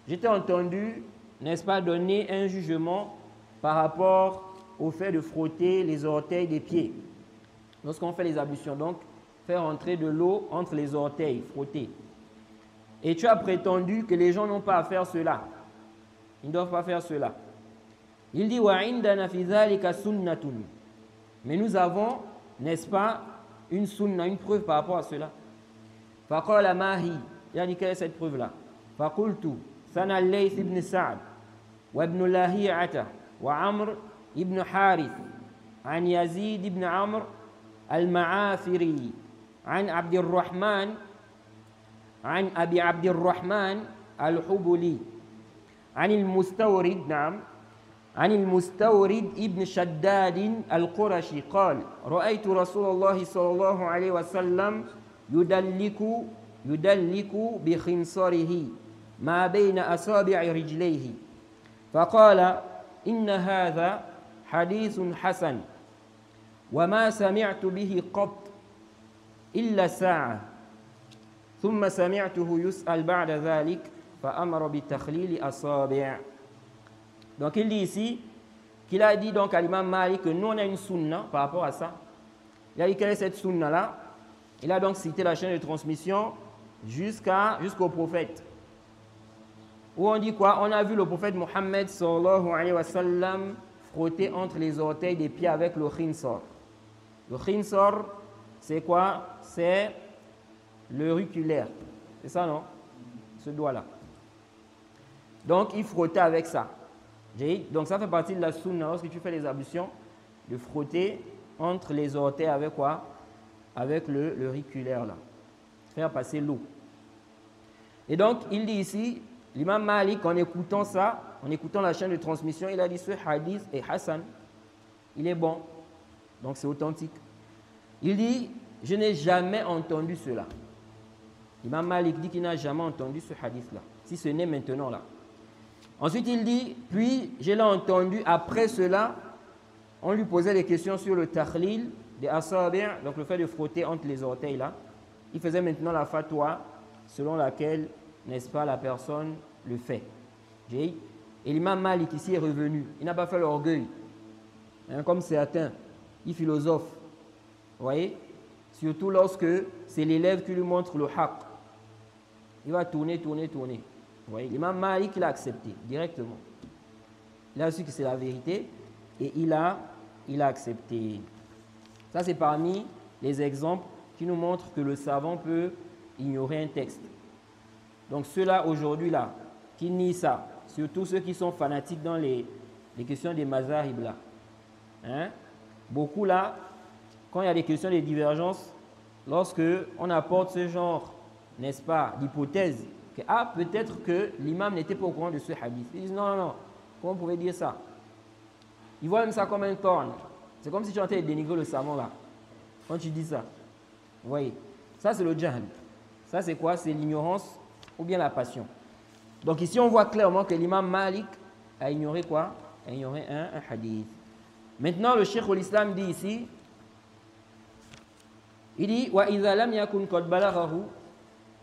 Speaker 1: je t'ai entendu, n'est-ce pas, donner un jugement par rapport au fait de frotter les orteils des pieds lorsqu'on fait les ablutions, donc faire entrer de l'eau entre les orteils, frotter. Et tu as prétendu que les gens n'ont pas à faire cela. Ils ne doivent pas faire cela. Il dit, وَعِنْدَنَا فِي ذَلِكَ سُنَّةٌ. Mais nous avons, n'est-ce pas, une sunna, une preuve par rapport à cela. فَقَالَ مَا هِي. Il a dit, quelle est cette preuve-là? فَقُلْتُ ثَنَى اللَّيْثِ بْنِ سَعْدٍ وَابْنُ لَهِيعَةَ وَعَمْرُ ibn حارث عن يزيد بن عمرو المعافري عن عبد الرحمن عن أبي عبد الرحمن الحبلي عن المستورد ابن شداد القرشي قال رأيت رسول الله صلى الله عليه وسلم يدلك بخنصره ما بين أصابع رجليه فقال إن هذا حديث حسن وما سمعت به قط إلا ساعة ثم سمعته يسأل بعد ذلك فأمر بتخليل أصابع. Donc il dit ici qu'il a dit donc à l'imam Malik que nous on a une sunna par rapport à ça. Il a dit quelle est cette sunna là. Il a donc cité la chaîne de transmission jusqu'au prophète. Où on dit quoi? On a vu le prophète Mohammed sallallahu alayhi wa sallam frotter entre les orteils des pieds avec le khinsar. Le khinsar, c'est quoi? C'est l'auriculaire. C'est ça, non? Ce doigt-là. Donc, il frottait avec ça. Donc, ça fait partie de la sunna lorsque tu fais les ablutions, de frotter entre les orteils avec quoi? Avec l'auriculaire, là. Faire passer l'eau. Et donc, il dit ici, l'imam Malik, en écoutant ça, en écoutant la chaîne de transmission, il a dit ce hadith est Hassan. Il est bon. Donc, c'est authentique. Il dit, je n'ai jamais entendu cela. L'imam Malik dit qu'il n'a jamais entendu ce hadith-là, si ce n'est maintenant là. Ensuite, il dit, puis je l'ai entendu après cela, on lui posait des questions sur le takhlil des asabi', donc le fait de frotter entre les orteils là. Il faisait maintenant la fatwa selon laquelle, n'est-ce pas, la personne le fait. Et l'imam Malik ici est revenu. Il n'a pas fait l'orgueil. Hein, comme certains, il philosophe. Vous voyez? Surtout lorsque c'est l'élève qui lui montre le haqq. Il va tourner. Vous voyez? L'imam Malik, il a accepté directement. Il a su que c'est la vérité et il a accepté. Ça, c'est parmi les exemples qui nous montrent que le savant peut ignorer un texte. Donc ceux-là, aujourd'hui, là, qui nient ça, surtout ceux qui sont fanatiques dans les questions des mazahib, là. Hein? Beaucoup, là, quand il y a des questions de divergence, lorsque on apporte ce genre, n'est-ce pas, d'hypothèse, que peut-être que l'imam n'était pas au courant de ce hadith. Ils disent non, comment vous pouvez dire ça? Ils voient même ça comme un corne. C'est comme si tu étais en train de dénigrer le savant, là, quand tu dis ça. Vous voyez? Ça, c'est le jahl. Ça, c'est quoi? C'est l'ignorance ou bien la passion. Donc ici, on voit clairement que l'imam Malik a ignoré quoi? A ignoré un hadith. Maintenant, le Cheikh l'Islam dit ici, il dit وَإِذَا لَمْ يَكُنْ قَدْ بَلَغَهُ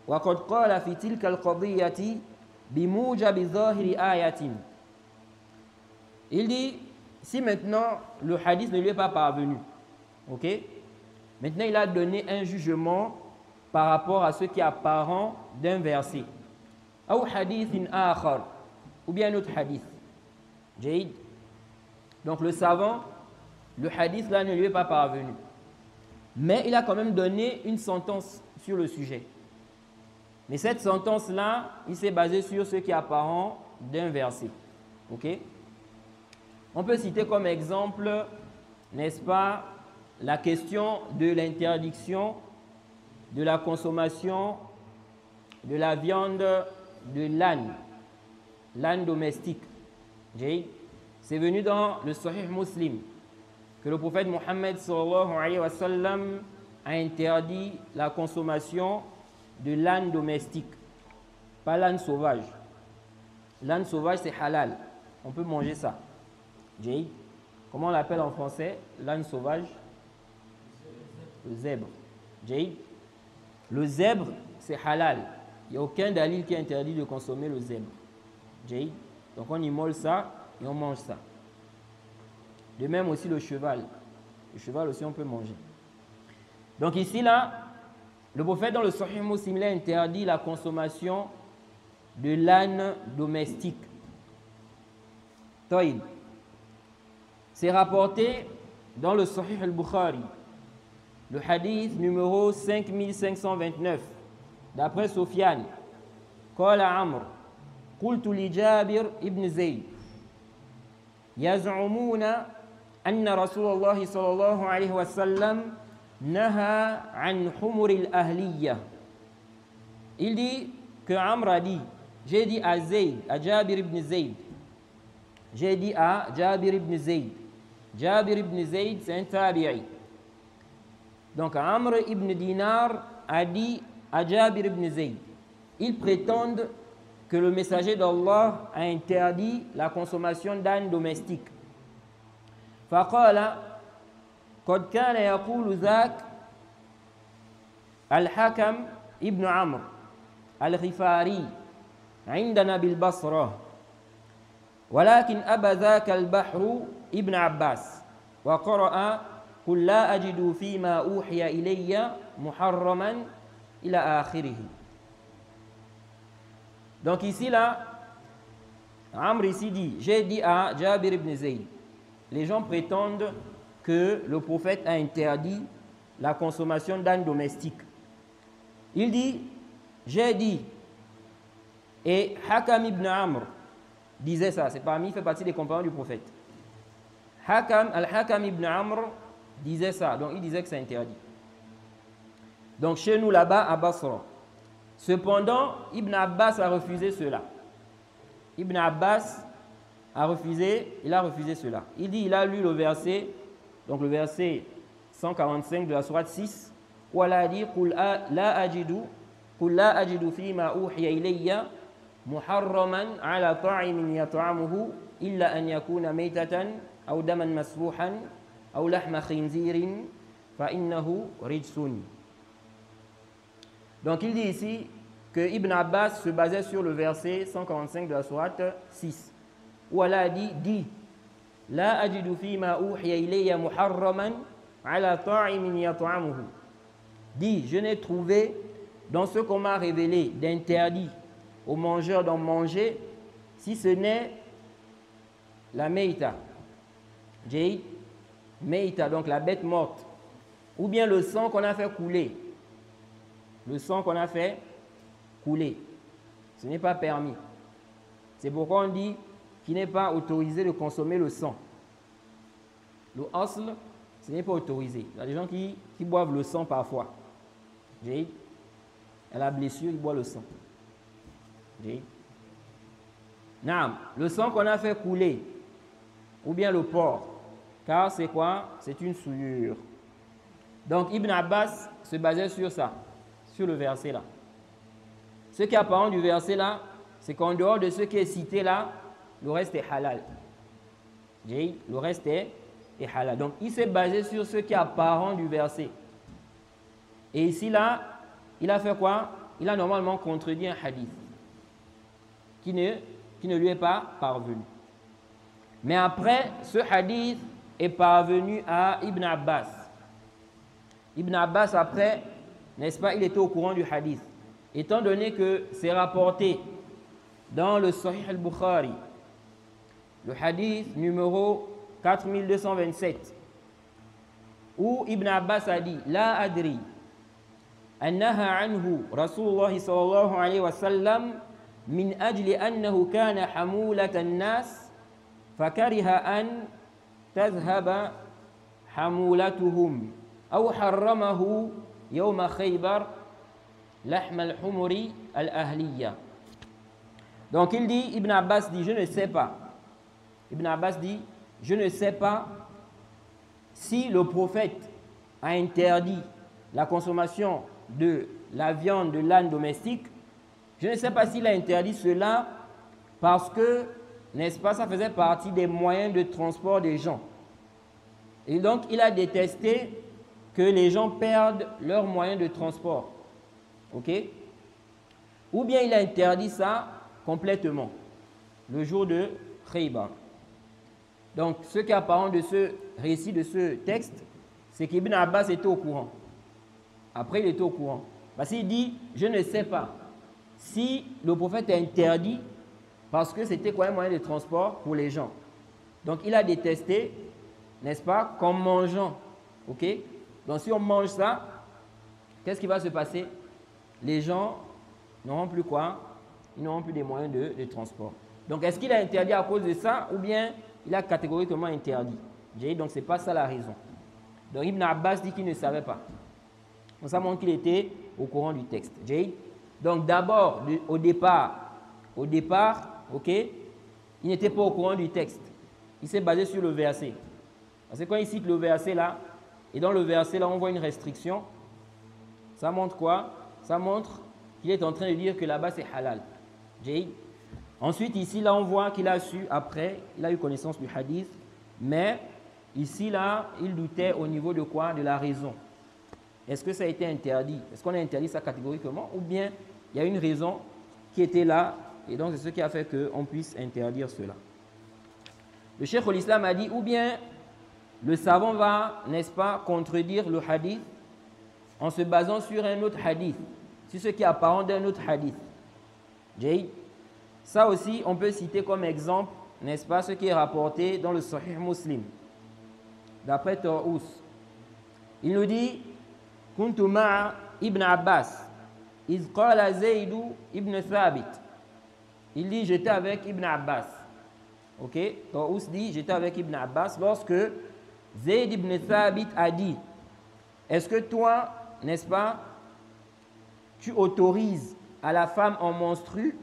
Speaker 1: وَقَدْ قَالَ فِي تِلْكَ الْقَضِيَّةِ بِمُوجَبِ ظَاهِرِ آيَةٍ. Il dit, si maintenant le hadith ne lui est pas parvenu, ok? Maintenant, il a donné un jugement par rapport à ce qui est apparent d'un verset. Ou hadith akhar, ou bien un autre hadith. Jaïd. Donc le savant, le hadith là ne lui est pas parvenu. Mais il a quand même donné une sentence sur le sujet. Mais cette sentence-là, il s'est basé sur ce qui est apparent d'un verset. Ok? On peut citer comme exemple, n'est-ce pas, la question de l'interdiction de la consommation de la viande de l'âne domestique. C'est venu dans le Sahih Muslim que le prophète Mohammed sallallahu alayhi wa sallam a interdit la consommation de l'âne domestique, pas l'âne sauvage. L'âne sauvage, c'est halal. On peut manger ça. Comment on l'appelle en français? L'âne sauvage? Le zèbre. Le zèbre, c'est halal. Il n'y a aucun dalil qui interdit de consommer le zèbre. Donc on immole ça et on mange ça. De même aussi le cheval. Le cheval aussi on peut manger. Donc ici là, le prophète dans le Sahih Muslim a interdit la consommation de l'âne domestique. Taïd. C'est rapporté dans le Sahih al-Bukhari. Le hadith numéro 5529 d'après Sofiane. قال عمرو قلت لجابر ابن زيد يزعمون أن رسول الله صلى الله عليه وسلم نهى عن حمر الأهلية. Il dit que Amr a dit, j'ai dit à Zayd, à Jabir ibn Zayd, j'ai dit à Jabir ibn Zayd. Jabir ibn Zayd, c'est un tabi'i. Donc Amr ibn Dinar a dit à Jabir ibn Zayd, ils prétendent que le messager d'Allah a interdit la consommation d'ânes domestiques. فقال قد كان يقول ذاك الحكم ابن عمرو. الغفاري عندنا بالبصرة ولكن أبى ذاك البحر ابن عباس وقرأ قل لا أجد فيما أوحي إلي محرما إلى آخره. Donc ici là, Amr ici dit, j'ai dit à Jabir ibn Zayd, les gens prétendent que le prophète a interdit la consommation d'ânes domestiques. Il dit, j'ai dit, et Hakam ibn Amr disait ça, c'est parmi, il fait partie des compagnons du prophète. Al-Hakam ibn Amr disait ça, donc il disait que c'est interdit. Donc chez nous là-bas à Basra. Cependant, Ibn Abbas a refusé cela. Ibn Abbas a refusé cela. Il dit, il a lu le verset, donc le verset 145 de la sourate 6, où Allah a dit, قُلْ لَا أَجِدُ فِي مَا أُوحِيَ إِلَيَّ مُحَرَّمًا عَلَى طَاعِمٍ يَطْعَمُهُ إِلَّا أَنْ يَكُونَ مَيْتَةً أَوْ دَمًا مَسْفُوحًا أَوْ لَحْمَ خِنْزِيرٍ فَإِنَّهُ رِجْسٌ. Donc il dit ici que Ibn Abbas se basait sur le verset 145 de la sourate 6, où Allah a dit, La ajidu fima uhiya ilayya muharraman ala ta'imin yat'amuhu. Dit, je n'ai trouvé dans ce qu'on m'a révélé d'interdit aux mangeurs d'en manger, si ce n'est la meita. J'ai meita, donc la bête morte, ou bien le sang qu'on a fait couler. Le sang qu'on a fait couler. Ce n'est pas permis. C'est pourquoi on dit qu'il n'est pas autorisé de consommer le sang. Le asl, ce n'est pas autorisé. Il y a des gens qui boivent le sang parfois. À la blessure, ils boivent le sang. Le sang qu'on a fait couler, ou bien le porc, car c'est quoi? C'est une souillure. Donc Ibn Abbas se basait sur ça, sur le verset là. Ce qui est apparent du verset là, c'est qu'en dehors de ce qui est cité là, le reste est halal. Le reste est halal. Donc il s'est basé sur ce qui est apparent du verset. Et ici là, il a fait quoi? Il a normalement contredit un hadith qui ne lui est pas parvenu. Mais après, ce hadith est parvenu à Ibn Abbas. Ibn Abbas après, n'est-ce pas, il était au courant du hadith. Étant donné que c'est rapporté dans le Sahih al-Bukhari, le hadith numéro 4227, où Ibn Abbas a dit, La adri, annaha anhu Rasulullah sallallahu alayhi wa sallam, min ajli annahu kana hamulatan nas, fakariha an tazhaba hamulatuhum, aw harramahu yawma khaybar, lahm al-humuri al-ahliya. Donc il dit, Ibn Abbas dit, je ne sais pas. Ibn Abbas dit, je ne sais pas si le prophète a interdit la consommation de la viande de l'âne domestique. Je ne sais pas s'il a interdit cela parce que, n'est-ce pas, ça faisait partie des moyens de transport des gens. Et donc, il a détesté que les gens perdent leurs moyens de transport. Ok? Ou bien il a interdit ça complètement, le jour de Khaybar. Donc, ce qui est apparent de ce récit, de ce texte, c'est qu'Ibn Abbas était au courant. Après, il était au courant. Parce qu'il dit, je ne sais pas si le prophète a interdit parce que c'était quoi un moyen de transport pour les gens. Donc, il a détesté, n'est-ce pas, qu'en mangeant. Ok? Donc, si on mange ça, qu'est-ce qui va se passer? Les gens n'auront plus quoi? Ils n'auront plus des moyens de transport. Donc, est-ce qu'il a interdit à cause de ça ou bien il a catégoriquement interdit? Donc, ce n'est pas ça la raison. Donc, Ibn Abbas dit qu'il ne savait pas. Donc, ça montre qu'il était au courant du texte. Donc, d'abord, au départ, ok, il n'était pas au courant du texte. Il s'est basé sur le verset. Parce que quand il cite le verset là, et dans le verset là, on voit une restriction. Ça montre quoi? Ça montre qu'il est en train de dire que là-bas, c'est halal. Ensuite, ici, là, on voit qu'il a su, après, il a eu connaissance du hadith, mais ici, là, il doutait au niveau de quoi? De la raison. Est-ce que ça a été interdit? Est-ce qu'on a interdit ça catégoriquement? Ou bien il y a une raison qui était là, et donc c'est ce qui a fait qu'on puisse interdire cela. Le Cheikh l'Islam a dit, ou bien le savant va, n'est-ce pas, contredire le hadith en se basant sur un autre hadith, sur ce qui est apparent d'un autre hadith. Jay. Ça aussi, on peut citer comme exemple, n'est-ce pas, ce qui est rapporté dans le Sahih Muslim, d'après Tawus. Il nous dit, Kuntu ma'a Ibn Abbas, iz qala Zayd ibn Thabit. Il dit, j'étais avec Ibn Abbas. Ok, Tawus dit, j'étais avec Ibn Abbas lorsque Zayd ibn Thabit a dit, est-ce que toi, n'est-ce pas, tu autorises à la femme en menstru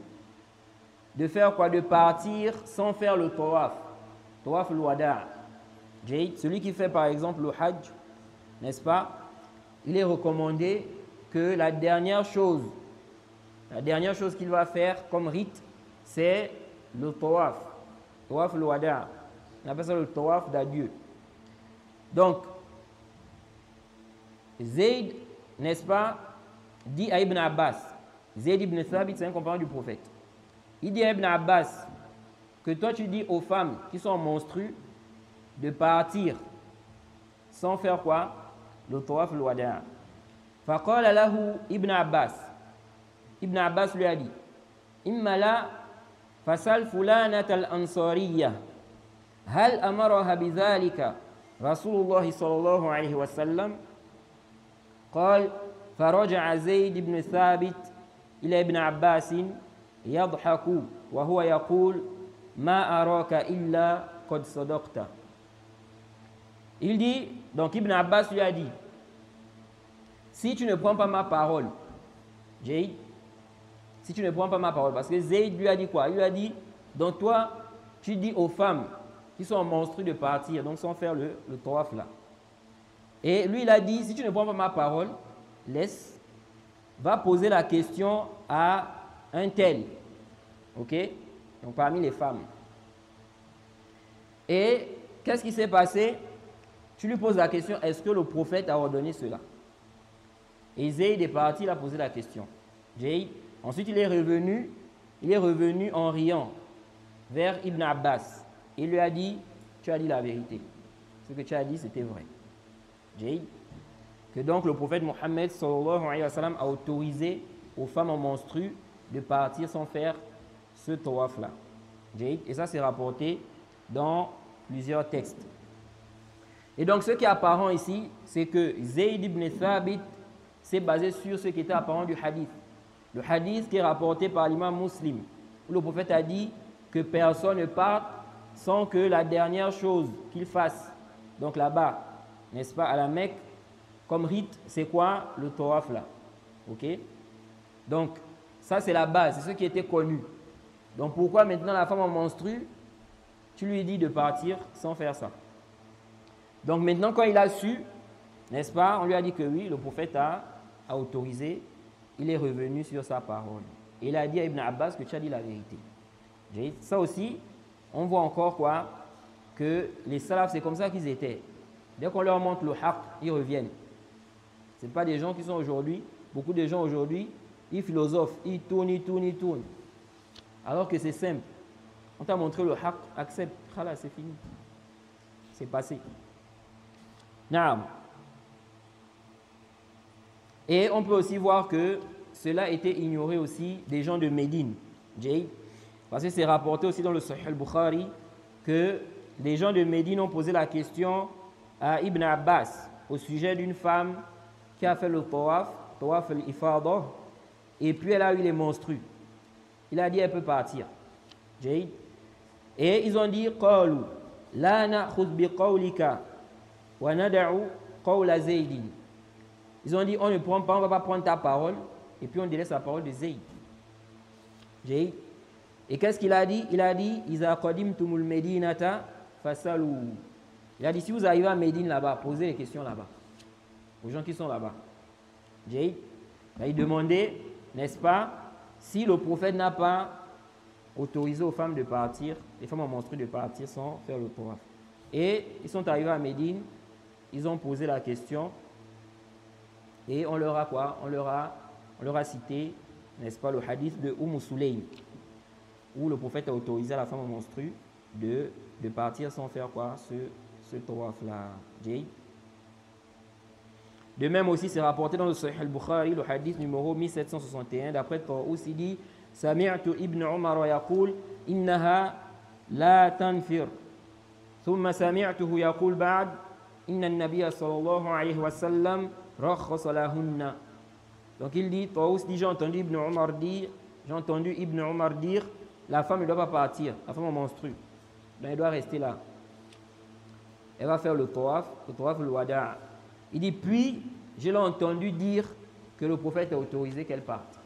Speaker 1: de faire quoi? De partir sans faire le tawaf. Tawaf al-wada'. Celui qui fait par exemple le hajj, n'est-ce pas? Il est recommandé que la dernière chose qu'il va faire comme rite, c'est le tawaf. Tawaf al-wada'. On appelle ça le tawaf d'adieu. Donc, Zayd, n'est-ce pas, dit à Ibn Abbas, Zayd ibn Thabit, c'est un compagnon du prophète. Il dit à Ibn Abbas que toi tu dis aux femmes qui sont menstrues de partir sans faire quoi? Le tawaf al-wada'. Faqala lahu Ibn Abbas. Ibn Abbas lui a dit, Imma la fasal fulanat al-ansariyya hal amaraha bidhalika Rasulullah sallallahu alayhi wa sallam. قال فرجع زيد بن ثابت إلى ابن عباس يضحك وهو يقول ما أراك إلا قد صدقت. Il dit, donc Ibn Abbas lui a dit, si tu ne prends pas ma parole, Zayd, si tu ne prends pas ma parole, parce que Zayd lui a dit quoi? Il lui a dit, donc toi, tu dis aux femmes qui sont menstrues de partir, donc sans faire le tawaf là. Et lui, il a dit, si tu ne prends pas ma parole, laisse, va poser la question à un tel. Ok? Donc parmi les femmes. Et qu'est-ce qui s'est passé? Tu lui poses la question, est-ce que le prophète a ordonné cela? Et Zayd est parti, il a posé la question. Ensuite, il est revenu en riant vers Ibn Abbas. Il lui a dit, tu as dit la vérité. Ce que tu as dit, c'était vrai. Que donc le prophète Mohammed sallallahu alayhi wa sallam a autorisé aux femmes en menstrues de partir sans faire ce tawaf là. Et ça c'est rapporté dans plusieurs textes. Et donc ce qui est apparent ici, c'est que Zayd ibn Thabit s'est basé sur ce qui était apparent du hadith. Le hadith qui est rapporté par l'imam Muslim, où le prophète a dit que personne ne parte sans que la dernière chose qu'il fasse, donc là-bas, n'est-ce pas, à la Mecque, comme rite, c'est quoi? Le tawaf là. Ok? Donc, ça c'est la base, c'est ce qui était connu. Donc, pourquoi maintenant la femme en menstrue, tu lui dis de partir sans faire ça? Donc, maintenant, quand il a su, n'est-ce pas, on lui a dit que oui, le prophète a autorisé, il est revenu sur sa parole. Et il a dit à Ibn Abbas que tu as dit la vérité. Ça aussi, on voit encore quoi? Que les salafs, c'est comme ça qu'ils étaient. Dès qu'on leur montre le haqq, ils reviennent. Ce n'est pas des gens qui sont aujourd'hui, beaucoup de gens aujourd'hui, ils philosophent, ils tournent. Alors que c'est simple. On t'a montré le haqq, accepte, khalas, c'est fini. C'est passé. Naam. Et on peut aussi voir que cela était ignoré aussi des gens de Médine. Parce que c'est rapporté aussi dans le Sahih al-Bukhari que les gens de Médine ont posé la question à Ibn Abbas au sujet d'une femme qui a fait le tawaf al-ifada, et puis elle a eu les menstrues. Il a dit elle peut partir. Et ils ont dit qalu la na'khudh bi qawlika wa nad'u qawla Zayd. Ils ont dit on ne prend pas, on va pas prendre ta parole et puis on délaisse la parole de Zayd. Et qu'est-ce qu'il a dit? Il a dit iza qadimtumul medinata fasalu. Il a dit, si vous arrivez à Médine là-bas, posez les questions là-bas, aux gens qui sont là-bas. Il demandait, n'est-ce pas, si le prophète n'a pas autorisé aux femmes de partir, les femmes en menstrues de partir sans faire le tawaf. Et ils sont arrivés à Médine, ils ont posé la question, et on leur a quoi? On leur a cité n'est-ce pas, le hadith de Sulaym, où le prophète a autorisé à la femme menstrue de partir sans faire quoi, ce tawaf-là. De même aussi, c'est rapporté dans le Sahih al-Bukhari, le hadith numéro 1761, d'après Tawus, il dit « Sami'tu ibn Umar yaqul, innaha la tanfir. Thumma sami'tuhu yaqul ba'd, inna an-nabiyya sallallahu alayhi wa sallam rakhasa lahunna. » Donc il dit, Tawus dit, j'ai entendu Ibn Umar dire, la femme ne doit pas partir, la femme menstrue. Donc elle doit rester là. Elle va faire le tawaf al-wada'. Il dit, puis, je l'ai entendu dire que le prophète a autorisé qu'elle parte.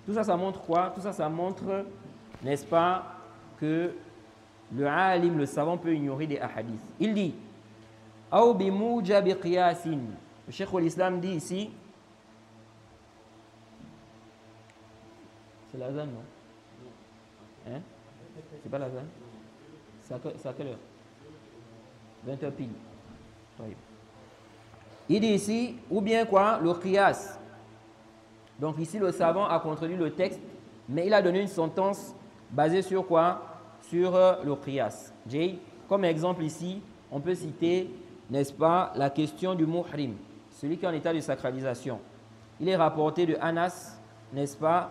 Speaker 1: Tout ça, ça montre quoi? Tout ça, ça montre, n'est-ce pas, que le alim, le savant, peut ignorer des hadiths. Il dit, « Aw bi mujabi qiyasin » Le Cheikh al-Islam dit ici, c'est l'azan, non? Hein? C'est pas l'azan? C'est à quelle heure? 20h pile. Oui. Il dit ici, ou bien quoi? Le qiyas. Donc ici, le savant a contredit le texte, mais il a donné une sentence basée sur quoi? Sur le qiyas. Comme exemple ici, on peut citer, n'est-ce pas, la question du muhrim, celui qui est en état de sacralisation. Il est rapporté de Anas, n'est-ce pas,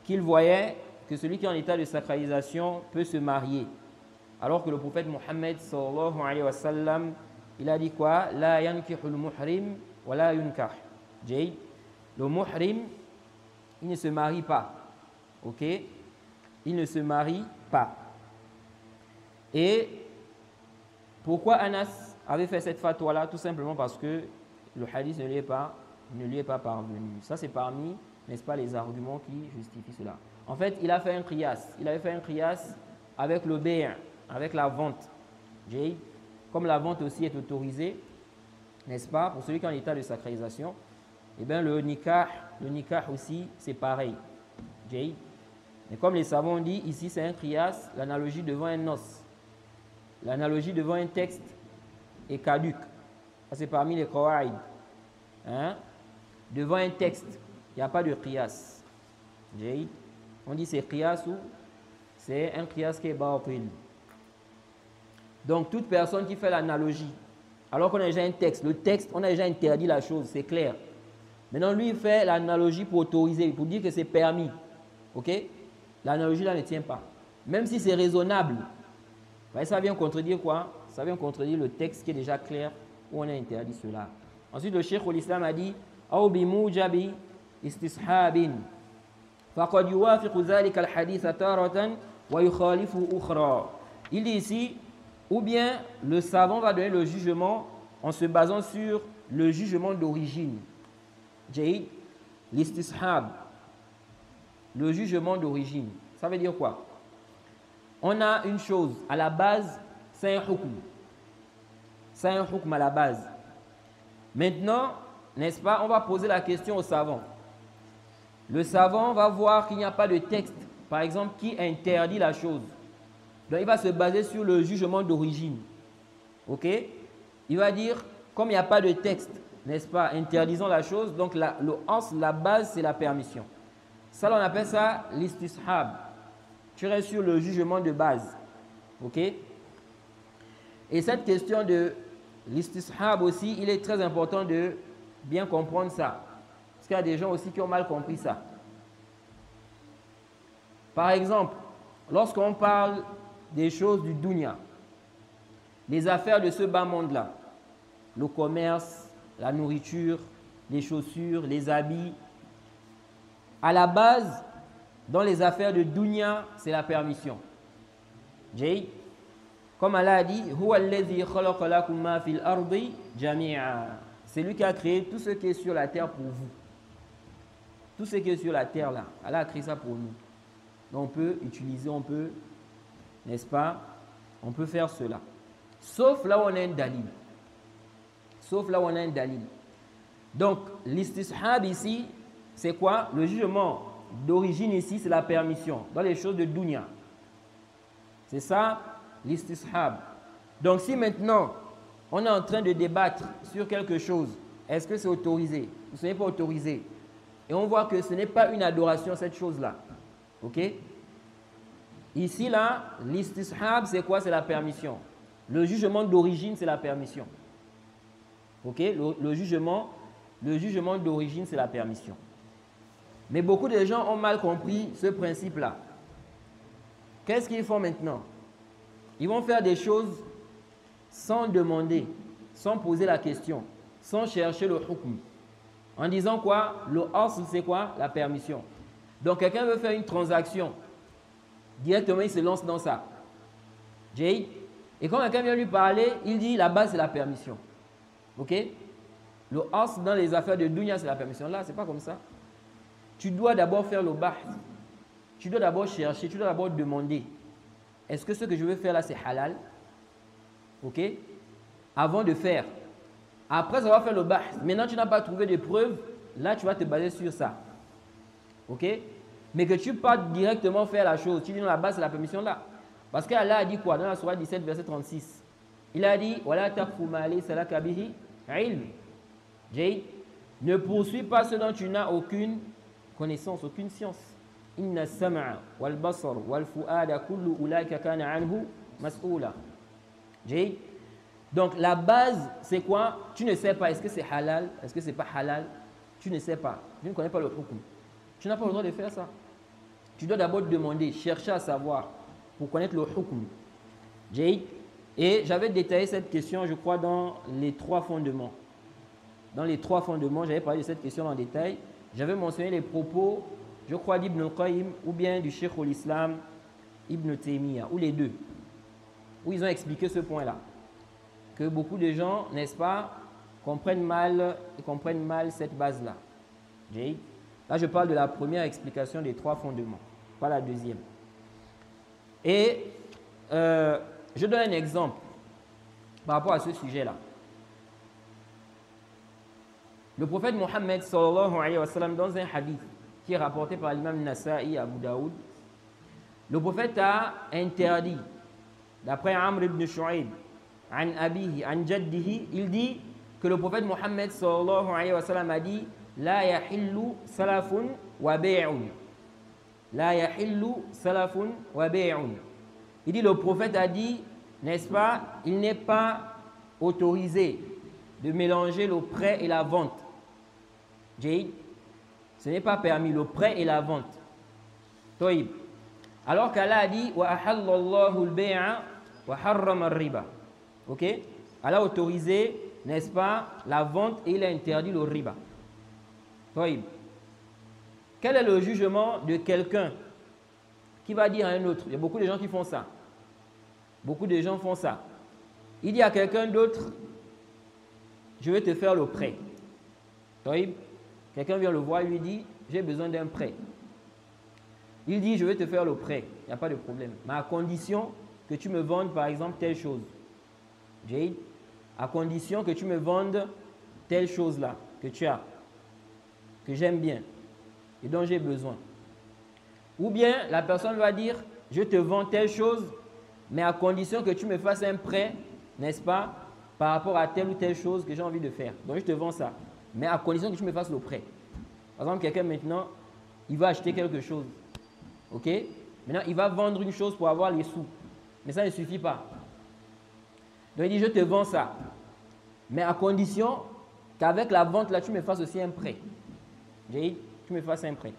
Speaker 1: qu'il voyait que celui qui est en état de sacralisation peut se marier. Alors que le prophète Mohammed sallallahu alayhi wa sallam, il a dit quoi? La yankihul muhrim wa la yunkah. Le muhrim, il ne se marie pas. Ok? Il ne se marie pas. Et pourquoi Anas avait fait cette fatwa-là? Tout simplement parce que le hadith ne lui est pas parvenu. Ça, c'est parmi, n'est-ce pas, les arguments qui justifient cela. En fait, il a fait un qiyas. Il avait fait un qiyas avec le bay', avec la vente. Comme la vente aussi est autorisée, n'est-ce pas, pour celui qui est en état de sacralisation, eh bien le nikah aussi, c'est pareil. Mais comme les savants ont dit, ici c'est un qiyas, l'analogie devant un os. L'analogie devant un texte est caduque. Ça c'est parmi les qawaïd. Hein? Devant un texte, il n'y a pas de qiyas. On dit c'est qiyas ou c'est un qiyas qui est batil. Donc, toute personne qui fait l'analogie, alors qu'on a déjà un texte, le texte, on a déjà interdit la chose, c'est clair. Maintenant, lui, il fait l'analogie pour autoriser, pour dire que c'est permis. Ok? L'analogie là ne tient pas. Même si c'est raisonnable, ça vient contredire quoi? Ça vient contredire le texte qui est déjà clair, où on a interdit cela. Ensuite, le Cheikh al-Islam a dit Aw bi mujabi istishabin. Faqad yuwafiqu dhalika al-hadith taratan wa yukhalifu ukhra. Il dit ici, ou bien le savant va donner le jugement en se basant sur le jugement d'origine. L'istishab, le jugement d'origine. Ça veut dire quoi? On a une chose, à la base, c'est un hukm. C'est un hukm à la base. Maintenant, n'est-ce pas, on va poser la question au savant. Le savant va voir qu'il n'y a pas de texte, par exemple, qui interdit la chose. Donc, il va se baser sur le jugement d'origine. Ok? Il va dire, comme il n'y a pas de texte, n'est-ce pas, interdisant la chose, donc la base, c'est la permission. Ça, on appelle ça l'istishab. Tu restes sur le jugement de base. Ok? Et cette question de l'istishab aussi, il est très important de bien comprendre ça. Parce qu'il y a des gens aussi qui ont mal compris ça. Par exemple, lorsqu'on parle des choses du dunya, les affaires de ce bas monde-là, le commerce, la nourriture, les chaussures, les habits, à la base, dans les affaires de dunya, c'est la permission. Comme Allah a dit, c'est lui qui a créé tout ce qui est sur la terre pour vous. Tout ce qui est sur la terre là, Allah a créé ça pour nous. Donc on peut utiliser, on peut, n'est-ce pas, on peut faire cela. Sauf là où on a un dalil. Sauf là où on a un dalil. Donc l'istishab ici, c'est quoi? Le jugement d'origine ici, c'est la permission dans les choses de dunya. C'est ça l'istishab. Donc si maintenant on est en train de débattre sur quelque chose, est-ce que c'est autorisé ou ce n'est pas autorisé? Et on voit que ce n'est pas une adoration, cette chose-là. Ok? Ici, là, l'istishab, c'est quoi? C'est la permission. Le jugement d'origine, c'est la permission. Ok? Le jugement d'origine, c'est la permission. Mais beaucoup de gens ont mal compris ce principe-là. Qu'est-ce qu'ils font maintenant? Ils vont faire des choses sans demander, sans poser la question, sans chercher le hukm. En disant quoi? Le asl, c'est quoi? La permission. Donc, quelqu'un veut faire une transaction. Directement, il se lance dans ça. Jade. Et quand quelqu'un vient lui parler, il dit la base, c'est la permission. Ok? Le asl dans les affaires de dunya, c'est la permission. Là, ce n'est pas comme ça. Tu dois d'abord faire le bahth. Tu dois d'abord chercher, tu dois d'abord demander. Est-ce que ce que je veux faire là, c'est halal? Ok? Avant de faire. Après avoir fait le bahth, maintenant tu n'as pas trouvé de preuves, là tu vas te baser sur ça. Ok? Mais que tu partes directement faire la chose, tu dis non, la base c'est la permission là. Parce qu'Allah a dit quoi? Dans la sourate 17, verset 36. Il a dit Wala taqfu ma laysa laka bihi ilm. Jade, ne poursuis pas ce dont tu n'as aucune connaissance, aucune science. Inna sam'a wal basar wal fu'ada kullu ulaika kana anhu mas'oula. Jade. Donc la base c'est quoi? Tu ne sais pas est-ce que c'est halal, est-ce que c'est pas halal. Tu ne sais pas, tu ne connais pas le hukm. Tu n'as pas le droit de faire ça. Tu dois d'abord demander, chercher à savoir pour connaître le hukm. Jade. Et j'avais détaillé cette question, je crois, dans les 3 fondements. Dans les 3 fondements, j'avais parlé de cette question en détail. J'avais mentionné les propos, je crois, d'Ibn al-Qayyim ou bien du Cheikh al-Islam Ibn Taymiyyah, ou les deux, où ils ont expliqué ce point-là. Que beaucoup de gens, n'est-ce pas, comprennent mal cette base-là. Là, je parle de la première explication des 3 fondements, pas la deuxième. Et je donne un exemple par rapport à ce sujet-là. Le prophète Mohammed sallallahu alayhi wa sallam, dans un hadith qui est rapporté par l'imam Nasa'i à Abu Daoud, le prophète a interdit, d'après Amr ibn Shu'aib, an abihi, an jaddihi, il dit que le prophète Mohammed sallallahu alayhi wa sallam a dit La yahillu salafun wa bay'un. La yahillu salafun wa bay'un. Il dit, le prophète a dit, n'est-ce pas, il n'est pas autorisé de mélanger le prêt et la vente. Jade, ce n'est pas permis, le prêt et la vente. Toïb. Alors qu'Allah a dit, wa ahallallahu al-bay'a wa harrama al-riba. Ok? Allah a autorisé, n'est-ce pas, la vente et il a interdit le riba. Toïb. Quel est le jugement de quelqu'un qui va dire à un autre? Il y a beaucoup de gens qui font ça. Beaucoup de gens font ça. Il dit à quelqu'un d'autre, je vais te faire le prêt. Toïb. Quelqu'un vient le voir et lui dit, j'ai besoin d'un prêt. Il dit, je vais te faire le prêt. Il n'y a pas de problème. Mais à condition que tu me vendes, par exemple, telle chose. Jade, à condition que tu me vendes telle chose-là que tu as, que j'aime bien et dont j'ai besoin. Ou bien, la personne va dire, je te vends telle chose, mais à condition que tu me fasses un prêt, n'est-ce pas, par rapport à telle ou telle chose que j'ai envie de faire. Donc, je te vends ça. Mais à condition que tu me fasses le prêt. Par exemple, quelqu'un maintenant, il va acheter quelque chose. Ok? Maintenant, il va vendre une chose pour avoir les sous. Mais ça ne suffit pas. Donc, il dit, je te vends ça. Mais à condition qu'avec la vente, là, tu me fasses aussi un prêt. J'ai dit, tu me fasses un prêt.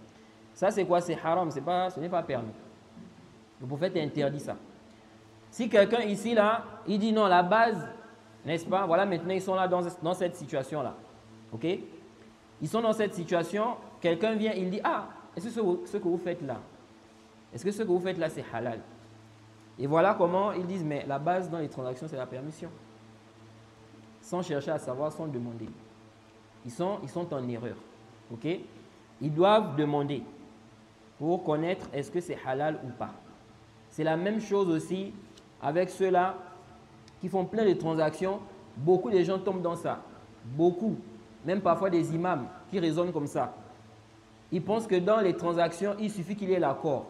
Speaker 1: Ça, c'est quoi? C'est haram. Ce n'est pas permis. Le prophète interdit ça. Si quelqu'un ici, là, il dit non, la base, n'est-ce pas? Voilà, maintenant, ils sont là dans cette situation-là. Ok? Ils sont dans cette situation, quelqu'un vient, il dit, ah, est-ce que ce que vous faites là, est-ce que ce que vous faites là, c'est halal? Et voilà comment ils disent, mais la base dans les transactions, c'est la permission. Sans chercher à savoir, sans demander. Ils sont en erreur. Ok? Ils doivent demander pour connaître est-ce que c'est halal ou pas. C'est la même chose aussi avec ceux-là qui font plein de transactions. Beaucoup de gens tombent dans ça. Beaucoup. Même parfois des imams qui raisonnent comme ça. Ils pensent que dans les transactions, il suffit qu'il y ait l'accord.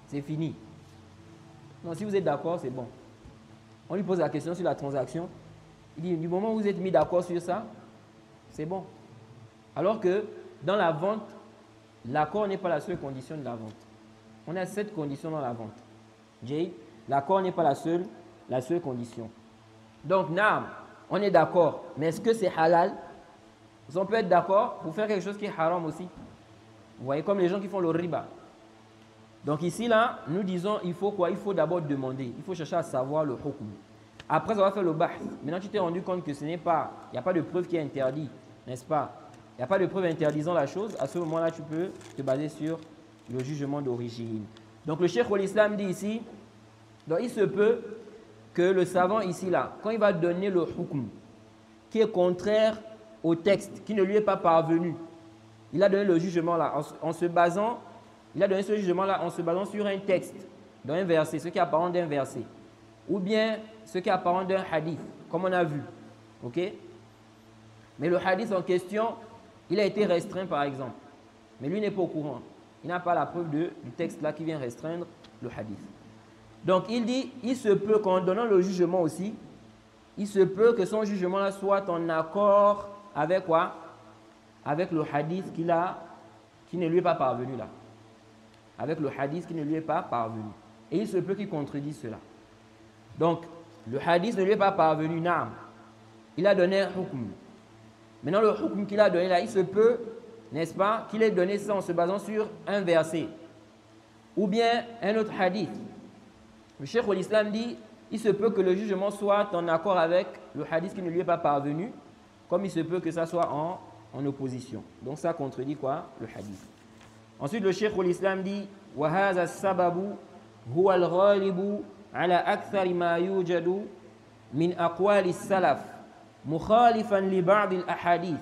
Speaker 1: C'est fini. Non, si vous êtes d'accord, c'est bon. On lui pose la question sur la transaction. Il dit, du moment où vous êtes mis d'accord sur ça, c'est bon. Alors que dans la vente, l'accord n'est pas la seule condition de la vente. On a 7 conditions dans la vente. L'accord n'est pas la seule condition. Donc, naam, on est d'accord. Mais est-ce que c'est halal? On peut être d'accord pour faire quelque chose qui est haram aussi. Vous voyez, comme les gens qui font le riba. Donc ici, là, nous disons, il faut quoi? Il faut d'abord demander. Il faut chercher à savoir le hukm. Après avoir fait le bahth, maintenant tu t'es rendu compte que ce n'est pas, il n'y a pas de preuve qui est interdit, n'est-ce pas? Il n'y a pas de preuve interdisant la chose. À ce moment-là, tu peux te baser sur le jugement d'origine. Donc le Cheikh al-Islam dit ici, donc il se peut que le savant ici, là, quand il va donner le hukm, qui est contraire au texte, qui ne lui est pas parvenu, il a donné le jugement là, il a donné ce jugement là en se basant sur un texte, dans un verset, ce qui est apparent d'un verset, ou bien ce qui est apparent d'un hadith, comme on a vu. Ok? Mais le hadith en question, il a été restreint par exemple. Mais lui n'est pas au courant. Il n'a pas la preuve du texte là qui vient restreindre le hadith. Donc il dit, il se peut qu'en donnant le jugement aussi, il se peut que son jugement là soit en accord avec quoi? Avec le hadith qui ne lui est pas parvenu là. Avec le hadith qui ne lui est pas parvenu. Et il se peut qu'il contredise cela. Donc, le hadith ne lui est pas parvenu, naam. Il a donné un hukm. Maintenant, le hukm qu'il a donné là, il se peut, n'est-ce pas, qu'il ait donné ça en se basant sur un verset. Ou bien un autre hadith. Le Cheikh al-Islam dit, il se peut que le jugement soit en accord avec le hadith qui ne lui est pas parvenu, comme il se peut que ça soit en opposition. Donc ça contredit quoi? Le hadith. Ensuite, le Cheikh al-Islam dit, وَهَذَا السَّبَبُ هُوَ الْغَالِبُ على أكثر ما يوجد من أقوال السلف مخالفا لبعض الأحاديث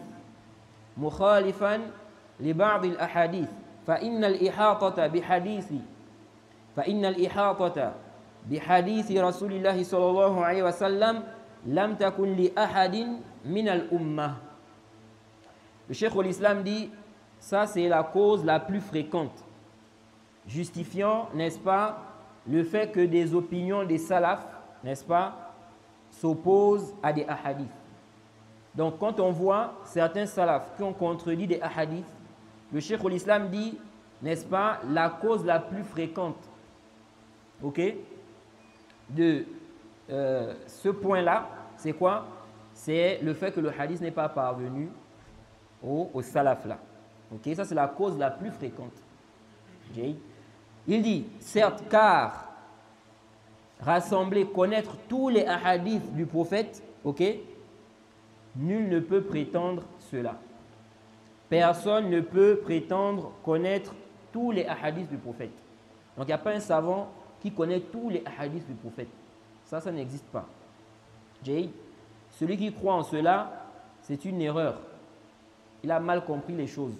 Speaker 1: فإن الإحاطة بحديث رسول الله صلى الله عليه وسلم لم تكن لأحد من الأمة. Le Cheikh al-Islam dit, ça c'est la cause la plus fréquente, justifiant, n'est-ce pas, le fait que des opinions des salafs, n'est-ce pas, s'opposent à des ahadiths. Donc, quand on voit certains salafs qui ont contredit des ahadiths, le Cheikh al-Islam dit, n'est-ce pas, la cause la plus fréquente, ok, de ce point-là, c'est quoi? C'est le fait que le hadith n'est pas parvenu au salaf là. Ok, ça c'est la cause la plus fréquente. Okay. Il dit, certes, car rassembler, connaître tous les hadiths du prophète, ok, nul ne peut prétendre cela. Personne ne peut prétendre connaître tous les hadiths du prophète. Donc, il n'y a pas un savant qui connaît tous les hadiths du prophète. Ça n'existe pas. Okay. Celui qui croit en cela, c'est une erreur. Il a mal compris les choses.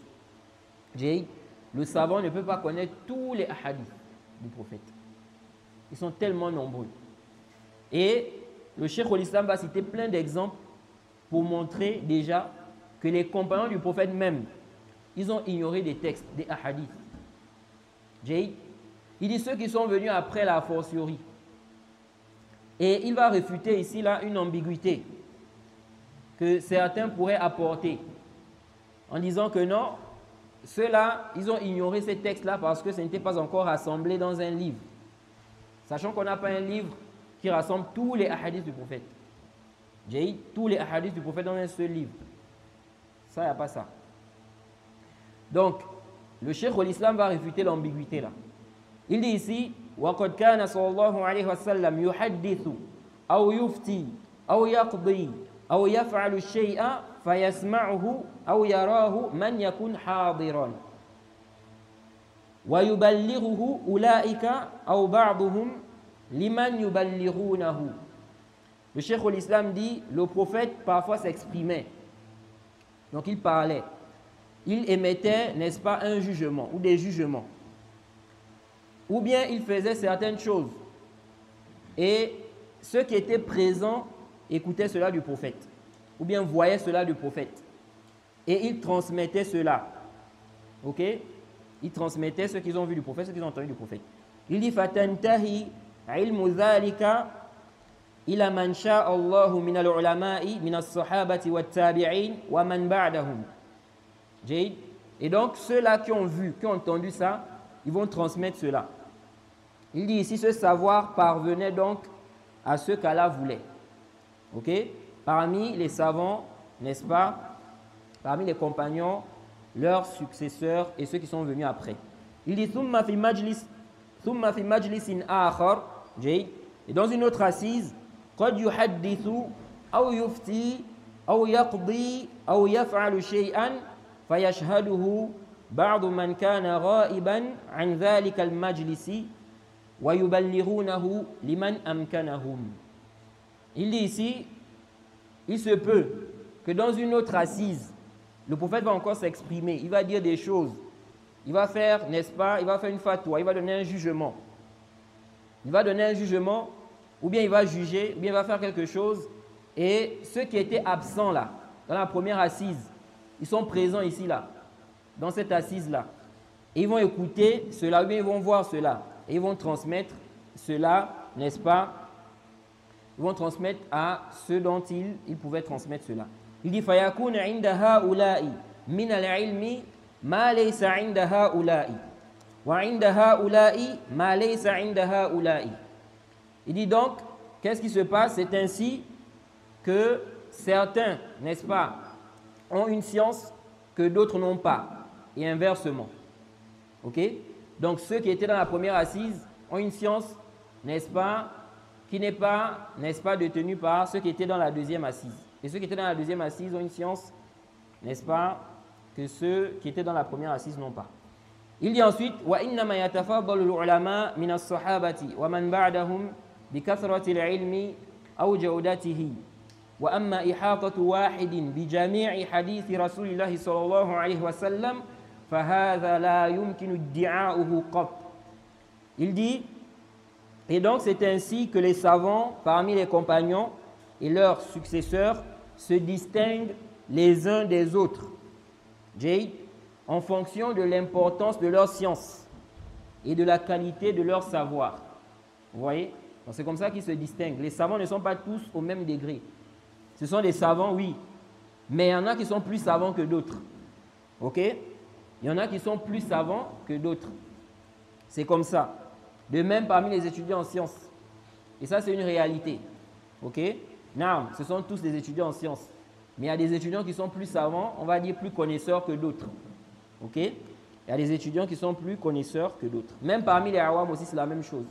Speaker 1: Le savant ne peut pas connaître tous les hadiths du prophète. Ils sont tellement nombreux. Et le Cheikh al-Islam va citer plein d'exemples pour montrer déjà que les compagnons du prophète même, ils ont ignoré des textes, des hadiths. Il dit ceux qui sont venus après la fortiori. Et il va réfuter ici là une ambiguïté que certains pourraient apporter en disant que non, ceux-là, ils ont ignoré ces textes-là parce que ce n'était pas encore rassemblé dans un livre. Sachant qu'on n'a pas un livre qui rassemble tous les hadiths du prophète. Tous les hadiths du prophète dans un seul livre. Ça, il n'y a pas ça. Donc, le Cheikh al-Islam va réfuter l'ambiguïté là. Il dit ici, وَقَدْ كَانَ صَلَّى اللَّهُ عَلَيْهِ وَسَلَّمْ يُحَدِّثُ أَوْ يُفْتِي أَوْ يَقْضِي أَوْ يَفْعَلُ الشَّيْءَ فَيَسْمَعُهُ أَوْ يَرَاهُ مَنْ يَكُنْ حَاضِرًا وَيُبَلِّغُهُ أُولَٰئِكَ أَوْ بَعْضُهُمْ لِمَنْ يُبَلِّغُونَهُ. Le Cheikh al-Islam dit, le prophète parfois s'exprimait. Donc il parlait. Il émettait, n'est-ce pas, un jugement ou des jugements. Ou bien il faisait certaines choses. Et ceux qui étaient présents écoutaient cela du prophète. Ou bien voyaient cela du prophète. Et ils transmettaient cela. Ok? Ils transmettaient ce qu'ils ont vu du prophète, ce qu'ils ont entendu du prophète. Il dit فَتَنْتَهِي عِلْمُ ذَلِكَ إِلَى مَنْ شَاءَ اللَّهُ مِنَ الْعُلَمَاءِ مِنَ الصَّحَابَةِ وَالتَّابِعِينَ وَمَنْ بَعْدَهُمْ. Et donc, ceux-là qui ont vu, qui ont entendu ça, ils vont transmettre cela. Il dit ici, ce savoir parvenait donc à ceux qu'Allah voulait. Ok? Parmi les savants, n'est-ce pas? Parmi les compagnons, leurs successeurs et ceux qui sont venus après. Il dit, ثم في مجلس آخر, et dans une autre assise, قد يحدث أو يفتي أو يقضي أو يفعل شيئا فيشهده بعض من كان غائبا عن ذلك المجلس ويبلغونه لمن أمكنهم. Il dit ici, il se peut que dans une autre assise, le prophète va encore s'exprimer, il va dire des choses, il va faire, n'est-ce pas, il va faire une fatwa, il va donner un jugement. Il va donner un jugement, ou bien il va juger, ou bien il va faire quelque chose, et ceux qui étaient absents là, dans la première assise, ils sont présents ici là, dans cette assise-là. Et ils vont écouter cela, ou bien ils vont voir cela, et ils vont transmettre cela, n'est-ce pas? Ils vont transmettre à ceux dont ils pouvaient transmettre cela. Il dit فَيَكُونَ عِنْدَ هَؤُلَاءِ مِنَ الْعِلْمِ مَا لَيْسَ عِنْدَ هَؤُلَاءِ وَعِنْدَ هَؤُلَاءِ مَا لَيْسَ عِنْدَ هَؤُلَاءِ. Il dit donc, qu'est-ce qui se passe? C'est ainsi que certains, n'est-ce pas, ont une science que d'autres n'ont pas, et inversement. Ok? Donc ceux qui étaient dans la première assise ont une science, n'est-ce pas, qui n'est pas, n'est-ce pas, détenue par ceux qui étaient dans la deuxième assise. Et ceux qui étaient dans la deuxième assise ont une science, n'est-ce pas, que ceux qui étaient dans la première assise n'ont pas. Il dit ensuite, وَإِنَّمَا يَتَفَضَّلُ الْعُلَمَاء مِنَ الصَّحَابَةِ وَمَنْ بَعْدَهُمْ بِكَثْرَةِ الْعِلْمِ أَوْ جَوْدَتِهِ وَأَمَّا إِحَاطَةُ وَاحِدٍ بِجَمِيعِ حَدِيثِ رَسُولِ اللَّهِ صَلَّى اللَّهُ عَلَيْهِ وَسَلَّمَ فَهَذَا لَا يُمْكِنُ ادِّعَاؤُهُ قَطْ. Il dit, et donc c'est ainsi que les savants parmi les compagnons et leurs successeurs se distinguent les uns des autres, en fonction de l'importance de leur science et de la qualité de leur savoir. Vous voyez? C'est comme ça qu'ils se distinguent. Les savants ne sont pas tous au même degré. Ce sont des savants, oui, mais il y en a qui sont plus savants que d'autres. Ok? Il y en a qui sont plus savants que d'autres. C'est comme ça. De même parmi les étudiants en sciences. Et ça, c'est une réalité. Ok? Non, ce sont tous des étudiants en sciences. Mais il y a des étudiants qui sont plus savants, on va dire plus connaisseurs que d'autres. Ok? Il y a des étudiants qui sont plus connaisseurs que d'autres. Même parmi les awam aussi, c'est la même chose.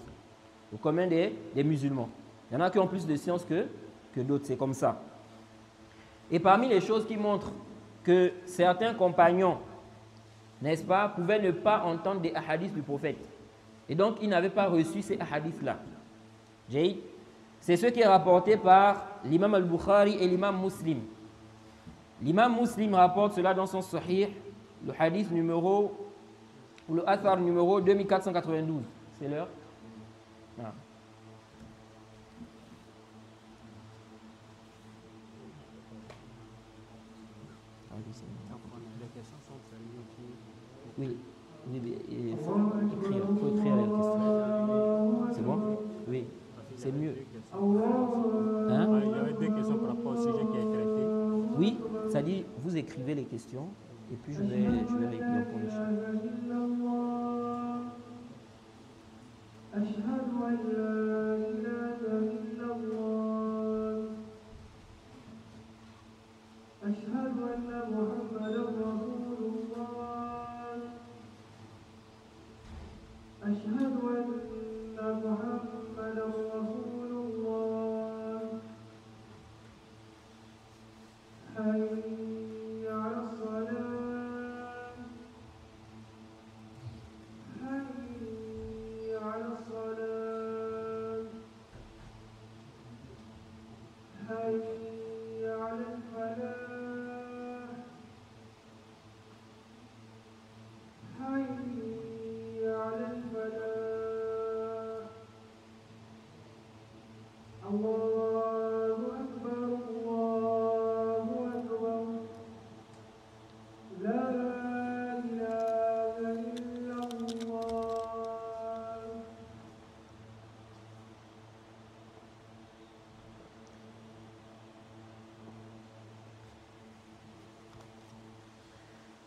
Speaker 1: Au commun des musulmans. Il y en a qui ont plus de sciences que d'autres, c'est comme ça. Et parmi les choses qui montrent que certains compagnons, n'est-ce pas, pouvaient ne pas entendre des hadiths du prophète. Et donc, ils n'avaient pas reçu ces hadiths-là. C'est ce qui est rapporté par l'imam al-Bukhari et l'imam Muslim. L'imam Muslim rapporte cela dans son Sahih, le hadith numéro, ou le athar numéro 2492. C'est l'heure? Ah. Oui, il faut écrire les questions. C'est bon? Oui, c'est mieux. Hein?
Speaker 2: Il y avait deux questions par rapport au sujet qui est traité.
Speaker 1: Oui, ça dit, vous écrivez les questions et puis je vais les répondre dessus.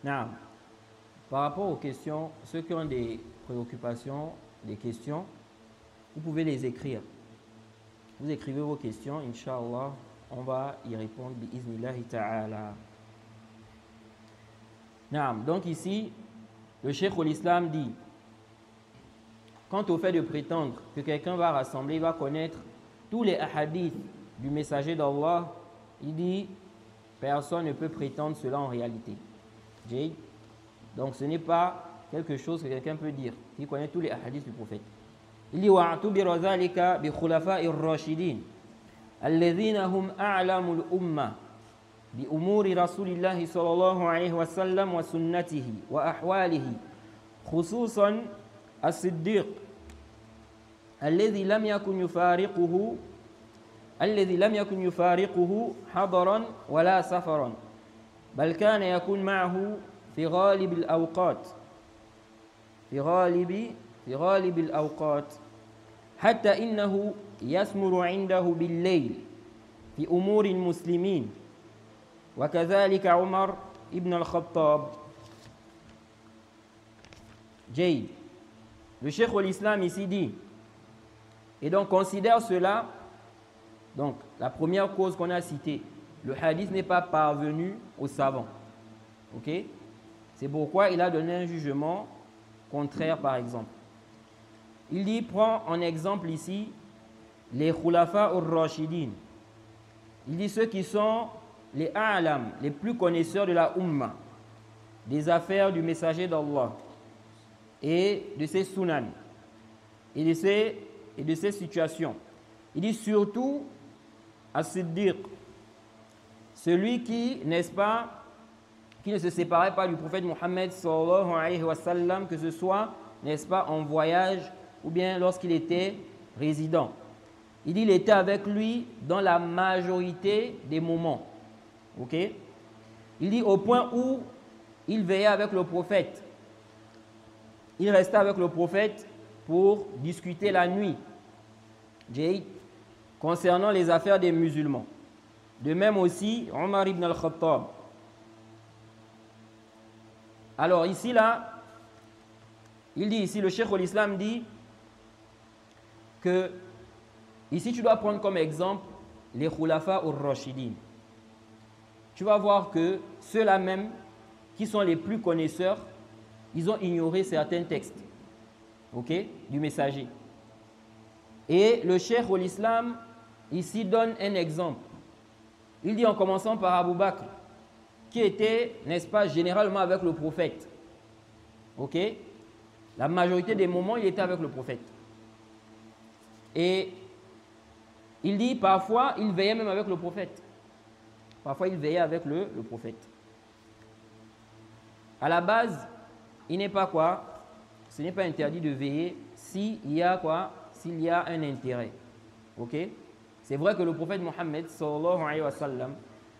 Speaker 1: Non. par rapport aux questions, ceux qui ont des préoccupations, des questions, vous pouvez les écrire. Vous écrivez vos questions, Inch'Allah, on va y répondre, bi'iznillahi ta'ala. Naam. Donc ici, le Cheikh l'Islam dit, quant au fait de prétendre que quelqu'un va rassembler, il va connaître tous les hadiths du messager d'Allah, il dit, personne ne peut prétendre cela en réalité. Donc ce n'est pas quelque chose que quelqu'un peut dire, qui connaît tous les hadiths du prophète. Il dit وَاعْتُبِرَ ذَلِكَ بِخُلَفَاءِ الرَّاشِدِينَ الَّذِينَ هُمْ أَعْلَمُ الْأُمَّةِ بِأُمُورِ رسول الله صلى الله عليه وسلم وسنته وأحواله خصوصا الصديق الذي لم يكن يفارقه حضرا ولا سفرا بل كان يكون معه في غالب الأوقات حتى إنه يثمر عنده بالليل في أمور المسلمين وكذلك عمر ibn al-Khattab. Jayd. Le Cheikh l'Islam ici dit, et donc considère cela, donc la première cause qu'on a citée, le hadith n'est pas parvenu aux savants. Ok? C'est pourquoi il a donné un jugement contraire par exemple. Il dit, prend en exemple ici les khulafa ar-rashidin. Il dit ceux qui sont les a'lam, les plus connaisseurs de la umma, des affaires du messager d'Allah et de ses sunan et de ses situations. Il dit surtout as-siddiq, celui qui, n'est-ce pas, qui ne se séparait pas du prophète Mohammed sallallahu alayhi wa sallam, que ce soit, n'est-ce pas, en voyage ou bien lorsqu'il était résident. Il dit il était avec lui dans la majorité des moments. Ok? Il dit au point où il veillait avec le prophète. Il restait avec le prophète pour discuter la nuit. Concernant les affaires des musulmans. De même aussi, Omar ibn al-Khattab. Alors ici, là, il dit ici, le Cheikh l'Islam dit que ici, tu dois prendre comme exemple les khulafa ar-rashidin. Tu vas voir que ceux-là même qui sont les plus connaisseurs, ils ont ignoré certains textes, ok, du messager. Et le Cheikh l'Islam ici donne un exemple. Il dit en commençant par Abu Bakr, qui était, n'est-ce pas, généralement avec le prophète. Ok? La majorité des moments, il était avec le prophète. Et il dit parfois, il veillait même avec le prophète. Parfois, il veillait avec le prophète. À la base, il n'est pas quoi? Ce n'est pas interdit de veiller s'il y a quoi? S'il y a un intérêt. Ok? C'est vrai que le prophète Mohammed sallallahu alayhi wa sallam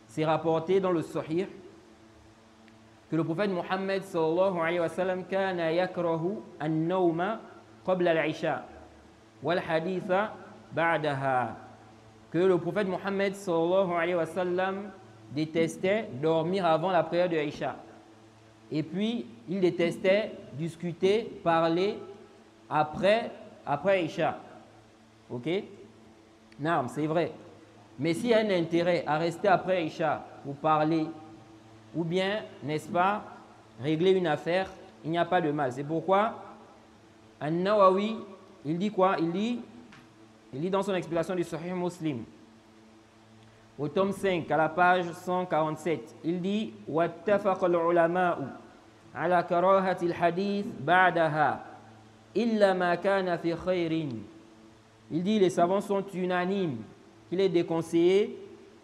Speaker 1: s'est rapporté dans le Sahih que le prophète Mohammed sallallahu alayhi wa sallam kana yakrahu an-nawma qabla al-isha wal haditha ba'daha, que le prophète Mohammed sallallahu alayhi wa sallam détestait dormir avant la prière de Isha. Et puis, il détestait discuter, parler après Isha. Ok? Non, c'est vrai. Mais s'il y a un intérêt à rester après Isha pour parler, ou bien, n'est-ce pas, régler une affaire, il n'y a pas de mal. C'est pourquoi An-Nawawi, il dit quoi? Il dit dans son explication du Sahih Muslim, au tome 5, à la page 147, il dit وَاتَّفَقَ الْعُلَمَاءُ عَلَى كَرَاهَةِ الْحَدِيثِ بَعْدَهَا إِلَّا مَا كَانَ فِي خَيْرٍ. Il dit les savants sont unanimes qu'il est déconseillé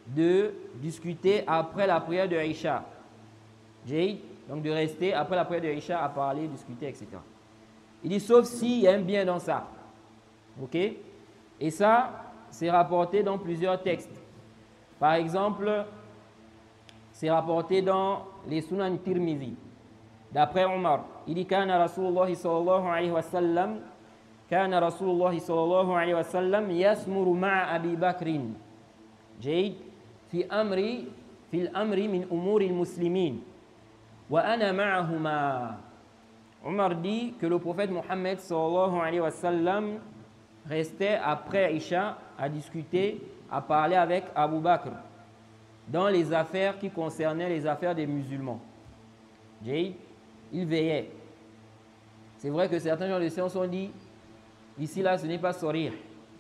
Speaker 1: de discuter après la prière de Isha. Donc de rester après la prière de Isha à parler, discuter, etc. Il dit sauf s'il y a un bien dans ça. Ok? Et ça, c'est rapporté dans plusieurs textes. Par exemple, c'est rapporté dans les Sunan Tirmizi. D'après Omar, il dit Kana Rasulullah sallallahu alayhi wa sallam, Kana Rasulullah sallallahu alayhi wa sallam yasmuru ma'a Abi Bakrin. Jayd, fi al-amri min umuri al-muslimin. Wa ana ma'ahuma. Omar dit que le prophète Mohammed sallallahu alayhi wa sallam restait après Isha à discuter, à parler avec Abu Bakr dans les affaires qui concernaient les affaires des musulmans. Il veillait. C'est vrai que certains gens de science ont dit, ici là ce n'est pas sourire,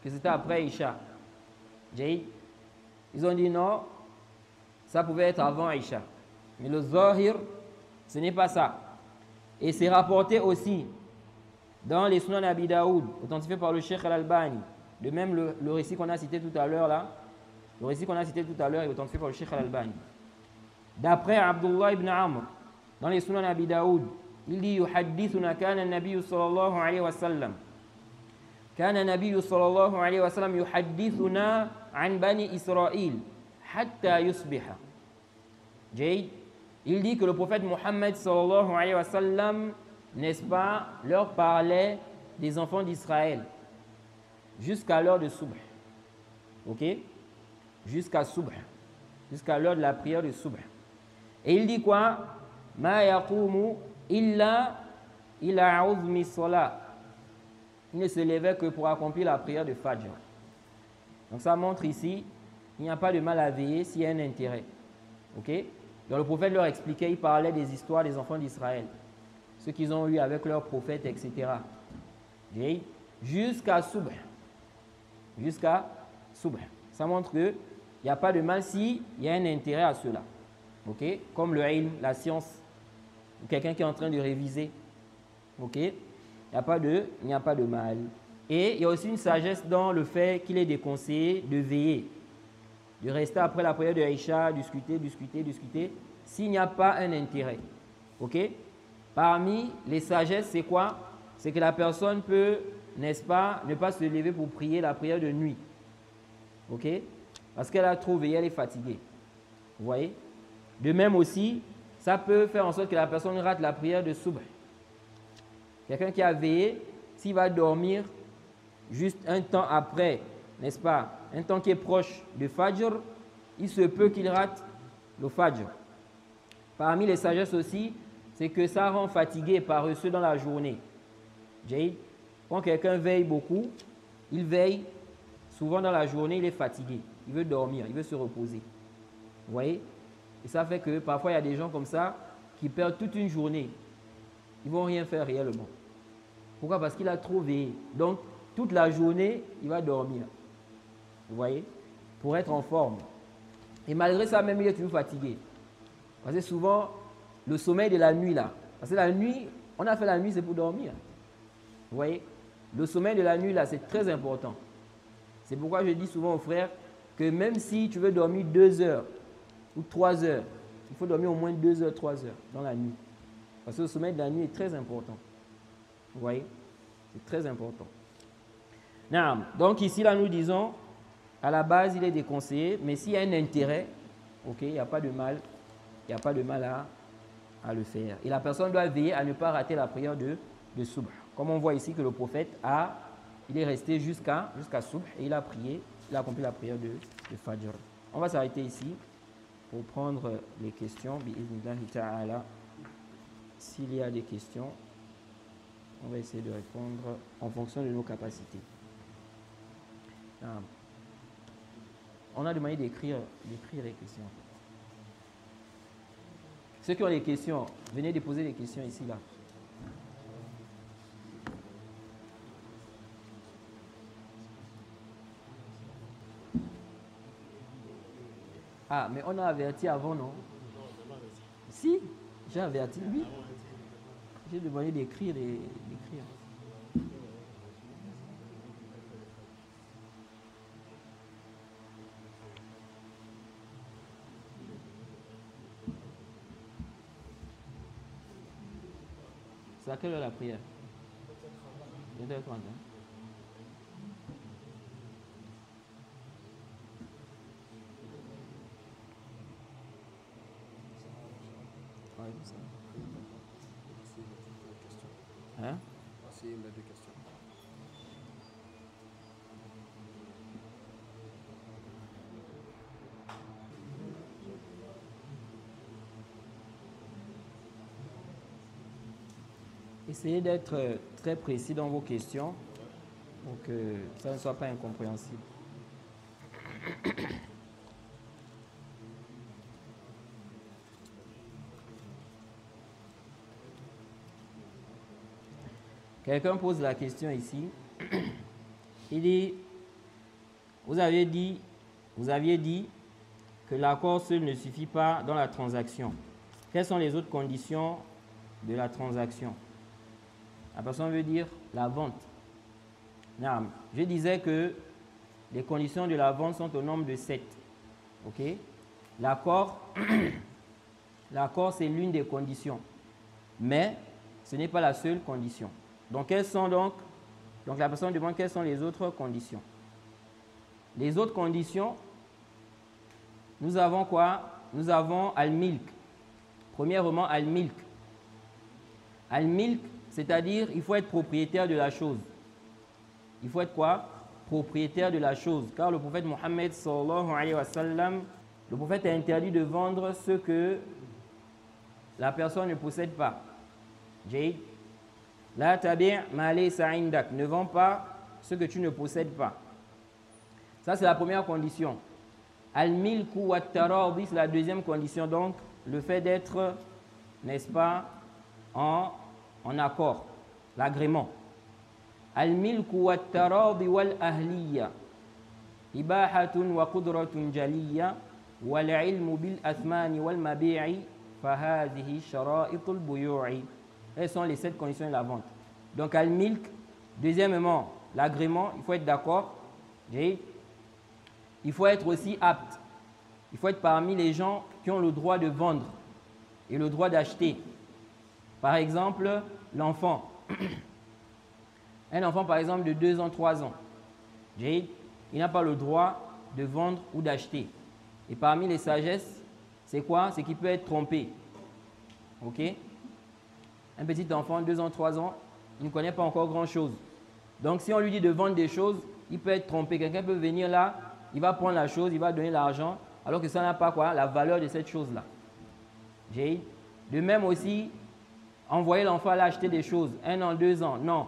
Speaker 1: que c'était après Isha. Ils ont dit non, ça pouvait être avant Isha. Mais le Zahir, ce n'est pas ça. Et c'est rapporté aussi dans les Sunan Abi Daoud, authentifié par le Cheikh Al-Albani. De même, le récit qu'on a cité tout à l'heure là, le récit qu'on a cité tout à l'heure est authentifié par le Cheikh Al-Albani. D'après Abdullah ibn Amr, dans les Sunan Abi Daoud, il dit yuhaddithuna kana an-nabiy sallallahu alayhi wa sallam. Kana an-nabiy sallallahu alayhi wa sallam yuhaddithuna an bani Israël hatta yusbiha. Il dit que le prophète Mohammed sallallahu alayhi wa sallam, n'est-ce pas, leur parlait des enfants d'Israël jusqu'à l'heure de Subh. Ok? Jusqu'à Subh. Jusqu'à l'heure de la prière de Subh. Et il dit quoi? Ma yaqumu illa ila uzmi salat. Il ne se levait que pour accomplir la prière de Fajr. Donc ça montre ici, il n'y a pas de mal à veiller s'il y a un intérêt. Ok? Donc le prophète leur expliquait, il parlait des histoires des enfants d'Israël, ce qu'ils ont eu avec leurs prophètes, etc. Jusqu'à Subh. Jusqu'à Subh. Ça montre qu'il n'y a pas de mal s'il y a un intérêt à cela. Ok? Comme le ilm, la science, ou quelqu'un qui est en train de réviser. Ok? Il n'y a pas de mal. Et il y a aussi une sagesse dans le fait qu'il est déconseillé de veiller, de rester après la prière de Aïcha, discuter, s'il n'y a pas un intérêt. Ok? Parmi les sagesses, c'est quoi? C'est que la personne peut, n'est-ce pas, ne pas se lever pour prier la prière de nuit. Ok? Parce qu'elle a trop veillé, elle est fatiguée. Vous voyez? De même aussi, ça peut faire en sorte que la personne rate la prière de Subh. Quelqu'un qui a veillé, s'il va dormir juste un temps après, n'est-ce pas, un temps qui est proche de Fajr, il se peut qu'il rate le Fajr. Parmi les sagesses aussi, c'est que ça rend fatigué et paresseux dans la journée. Quand quelqu'un veille beaucoup, il veille, souvent dans la journée, il est fatigué. Il veut dormir, il veut se reposer. Vous voyez? Et ça fait que parfois, il y a des gens comme ça qui perdent toute une journée. Ils ne vont rien faire réellement. Pourquoi? Parce qu'il a trop veillé. Donc, toute la journée, il va dormir. Vous voyez? Pour être en forme. Et malgré ça, même, il est toujours fatigué. Parce que souvent, le sommeil de la nuit, là. Parce que la nuit, on a fait la nuit, c'est pour dormir. Vous voyez? Le sommeil de la nuit, là, c'est très important. C'est pourquoi je dis souvent aux frères que même si tu veux dormir 2 heures ou 3 heures, il faut dormir au moins 2 heures, 3 heures dans la nuit. Parce que le sommeil de la nuit est très important. Vous voyez? C'est très important. Donc ici, là, nous disons, à la base, il est déconseillé, mais s'il y a un intérêt, ok, il n'y a pas de mal, à le faire. Et la personne doit veiller à ne pas rater la prière de Subh. Comme on voit ici que le prophète il est resté jusqu'à Subh et il a prié, il a accompli la prière de Fajr. On va s'arrêter ici pour prendre les questions. Bi'idhnillahi ta'ala. S'il y a des questions, on va essayer de répondre en fonction de nos capacités. On a demandé d'écrire les questions. Ceux qui ont des questions, venez déposer les questions ici, là. Ah, mais on a averti avant, non? Si, j'ai averti, oui. J'ai demandé d'écrire. C'est à quelle heure la prière? 20h30. Ouais, ça. Hein?
Speaker 3: Il y a deux questions.
Speaker 1: Essayez d'être très précis dans vos questions pour que ça ne soit pas incompréhensible. Quelqu'un pose la question ici. Il dit, vous aviez dit que l'accord seul ne suffit pas dans la transaction. Quelles sont les autres conditions de la transaction? La personne veut dire la vente. Non, je disais que les conditions de la vente sont au nombre de 7. Ok? L'accord, c'est l'une des conditions. Mais ce n'est pas la seule condition. Donc, donc la personne demande quelles sont les autres conditions. Les autres conditions, nous avons quoi? Nous avons al-milk. Premièrement, al-milk. Al-milk, c'est-à-dire il faut être propriétaire de la chose. Il faut être quoi? Propriétaire de la chose. Car le prophète Mohammed sallallahu alayhi wa sallam, le prophète a interdit de vendre ce que la personne ne possède pas. Jade. La tabi' ma laysa indak. Ne vends pas ce que tu ne possèdes pas. Ça, c'est la première condition. Al-milku wa taradi, c'est la deuxième condition. Donc, le fait d'être, n'est-ce pas, en accord, l'agrément. Al-milku wa taradi wal ahliya. Ibahatun wa qudratun jaliya. Wal ilmu bil athmani wal mabi'i. Fahadihi shara'itul buyu'i. Quelles sont les 7 conditions de la vente? Donc, al-milk, deuxièmement, l'agrément, il faut être d'accord. Il faut être aussi apte. Il faut être parmi les gens qui ont le droit de vendre et le droit d'acheter. Par exemple, l'enfant. Un enfant, par exemple, de 2 ans, 3 ans. Il n'a pas le droit de vendre ou d'acheter. Et parmi les sagesses, c'est quoi? C'est qu'il peut être trompé. Ok? Un petit enfant, 2 ans, 3 ans, il ne connaît pas encore grand-chose. Donc, si on lui dit de vendre des choses, il peut être trompé. Quelqu'un peut venir là, il va prendre la chose, il va donner l'argent, alors que ça n'a pas quoi, la valeur de cette chose-là. De même aussi, envoyer l'enfant aller acheter des choses, 1 an, 2 ans, non.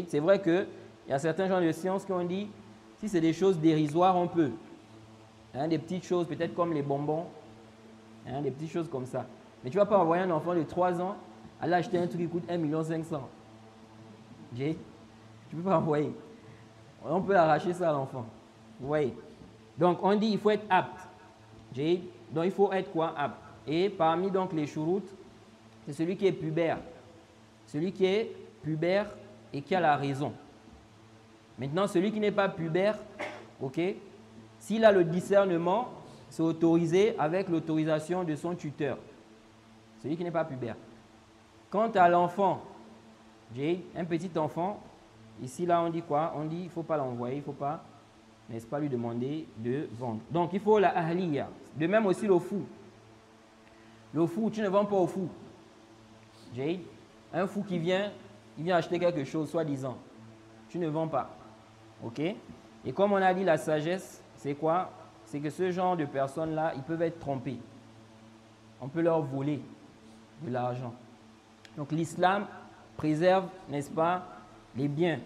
Speaker 1: C'est vrai qu'il y a certains gens de science qui ont dit, si c'est des choses dérisoires, on peut. Des petites choses, peut-être comme les bonbons, des petites choses comme ça. Mais tu ne vas pas envoyer un enfant de 3 ans aller acheter un truc qui coûte 1,5 million. Tu ne peux pas envoyer. On peut arracher ça à l'enfant. Vous voyez? Donc, on dit qu'il faut être apte. Donc, il faut être quoi? Apte. Et parmi donc les chouroutes, c'est celui qui est pubère. Celui qui est pubère et qui a la raison. Maintenant, celui qui n'est pas pubère, ok, s'il a le discernement, c'est autorisé avec l'autorisation de son tuteur. Celui qui n'est pas pubère. Quant à l'enfant, un petit enfant, ici là on dit quoi? On dit il ne faut pas l'envoyer, il ne faut pas, n'est-ce pas, lui demander de vendre. Donc il faut la ahliya. De même aussi le fou. Le fou, tu ne vends pas au fou. Un fou qui vient, il vient acheter quelque chose, soi-disant. Tu ne vends pas. Ok? Et comme on a dit, la sagesse, c'est quoi? C'est que ce genre de personnes-là, ils peuvent être trompés. On peut leur voler de l'argent. Donc l'islam préserve, n'est-ce pas, les biens.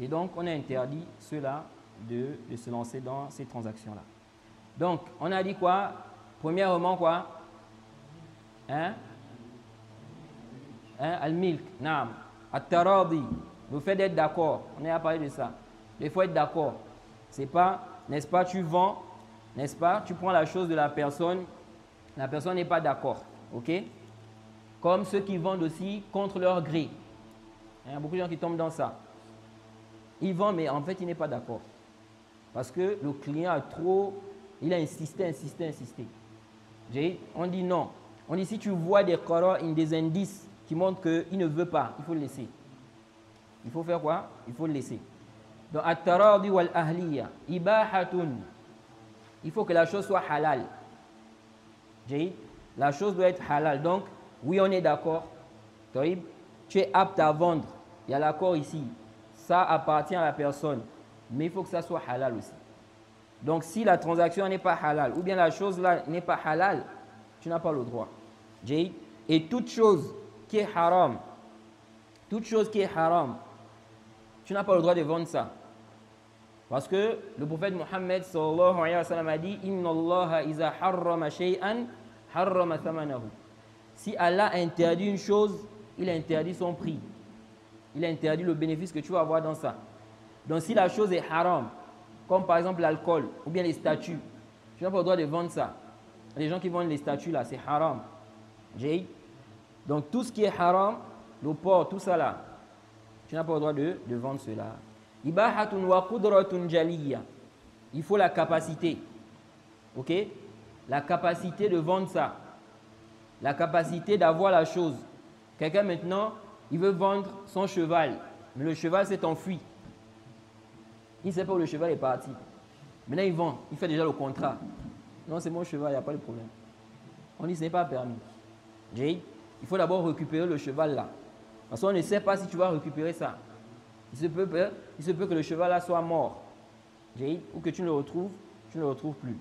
Speaker 1: Et donc on a interdit cela de se lancer dans ces transactions-là. Donc on a dit quoi? Premièrement quoi? Al-milk, naam. At-taradi, le fait d'être d'accord. On a parlé de ça. Il faut être d'accord. C'est pas, n'est-ce pas, tu vends, n'est-ce pas, tu prends la chose de la personne n'est pas d'accord. Ok? Comme ceux qui vendent aussi contre leur gré. Il y a beaucoup de gens qui tombent dans ça. Ils vendent, mais en fait, il n'est pas d'accord. Parce que le client il a insisté. On dit non. On dit si tu vois des indices qui montrent qu'il ne veut pas, il faut le laisser. Il faut faire quoi? Il faut le laisser. Donc, at-taradi wal ahliya, ibahatun. Il faut que la chose soit halal. La chose doit être halal. Donc, oui, on est d'accord. Tu es apte à vendre. Il y a l'accord ici. Ça appartient à la personne. Mais il faut que ça soit halal aussi. Donc, si la transaction n'est pas halal, ou bien la chose là n'est pas halal, tu n'as pas le droit. Et toute chose qui est haram, toute chose qui est haram, tu n'as pas le droit de vendre ça. Parce que le prophète Mohammed sallallahu alayhi wa sallam a dit Inna Allah iza harrama shay'an harrama thamanahu. Si Allah interdit une chose, il interdit son prix. Il interdit le bénéfice que tu vas avoir dans ça. Donc si la chose est haram, comme par exemple l'alcool ou bien les statues, tu n'as pas le droit de vendre ça. Les gens qui vendent les statues là, c'est haram. Donc tout ce qui est haram, le porc, tout ça là, tu n'as pas le droit de vendre cela. Ibahatun wa qudratun jaliyya. Il faut la capacité. Ok? La capacité de vendre ça. La capacité d'avoir la chose. Quelqu'un maintenant, il veut vendre son cheval, mais le cheval s'est enfui. Il ne sait pas où le cheval est parti. Maintenant, il vend, il fait déjà le contrat. Non, c'est mon cheval, il n'y a pas de problème. On dit, ce n'est pas permis. Il faut d'abord récupérer le cheval là. Parce qu'on ne sait pas si tu vas récupérer ça. Il se peut que le cheval là soit mort. Ou que tu ne le retrouves plus.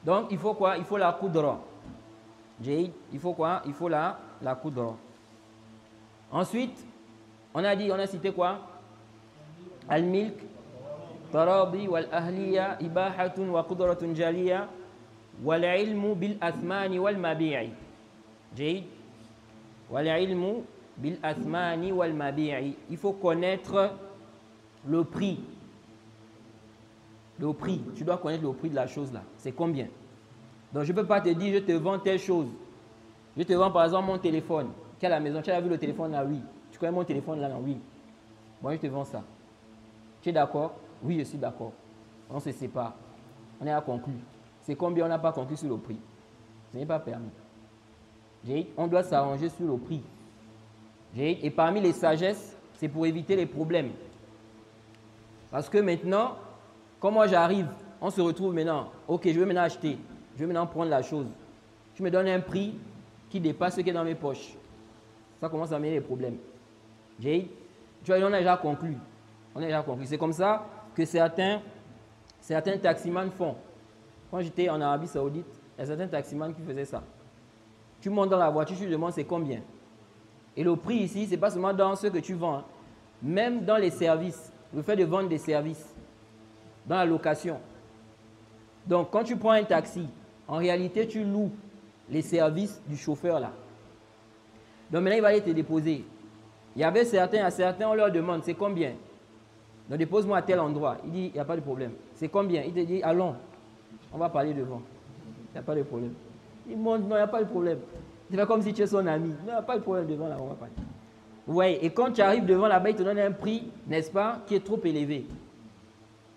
Speaker 1: Donc, il faut quoi? Il faut la coudre. Il faut quoi? Il faut la coudre. Ensuite, on a cité quoi? Al-milk, taradi wal-ahliya, ibahatun wa qudratun jaliya, wal-ilmu bil-athmani wal-mabi'i. Wal-ilmu bil-athmani wal-mabi'i. Il faut connaître le prix. Le prix. Tu dois connaître le prix de la chose là. C'est combien? Donc, je ne peux pas te dire, je te vends telle chose. Je te vends par exemple mon téléphone qui est à la maison. Tu as vu le téléphone là? Oui. Tu connais mon téléphone là? Oui. Moi, je te vends ça. Tu es d'accord? Oui, je suis d'accord. On se sépare. On est à conclure. C'est combien? On n'a pas conclu sur le prix. Ce n'est pas permis. On doit s'arranger sur le prix. Et parmi les sagesses, c'est pour éviter les problèmes. Parce que maintenant, quand moi j'arrive, on se retrouve maintenant. Ok, je veux maintenant acheter. Je veux maintenant prendre la chose. Tu me donnes un prix qui dépasse ce qui est dans mes poches. Ça commence à amener des problèmes. Tu vois, on a déjà conclu. C'est comme ça que certains taximans font. Quand j'étais en Arabie Saoudite, il y a certains taximans qui faisaient ça. Tu montes dans la voiture, tu te demandes c'est combien. Et le prix ici, ce n'est pas seulement dans ce que tu vends. Même dans les services, le fait de vendre des services, dans la location. Donc, quand tu prends un taxi, en réalité, tu loues les services du chauffeur là. Donc, maintenant, il va aller te déposer. Il y avait certains, on leur demande, c'est combien? Donc, dépose-moi à tel endroit. Il dit, il n'y a pas de problème. C'est combien? Il te dit, allons, on va parler devant. Il n'y a pas de problème. Il monte, non, il n'y a pas de problème. Tu fais comme si tu es son ami. Non, il n'y a pas de problème devant là, on va parler. Vous voyez, et quand tu arrives devant là-bas, il te donne un prix, n'est-ce pas, qui est trop élevé.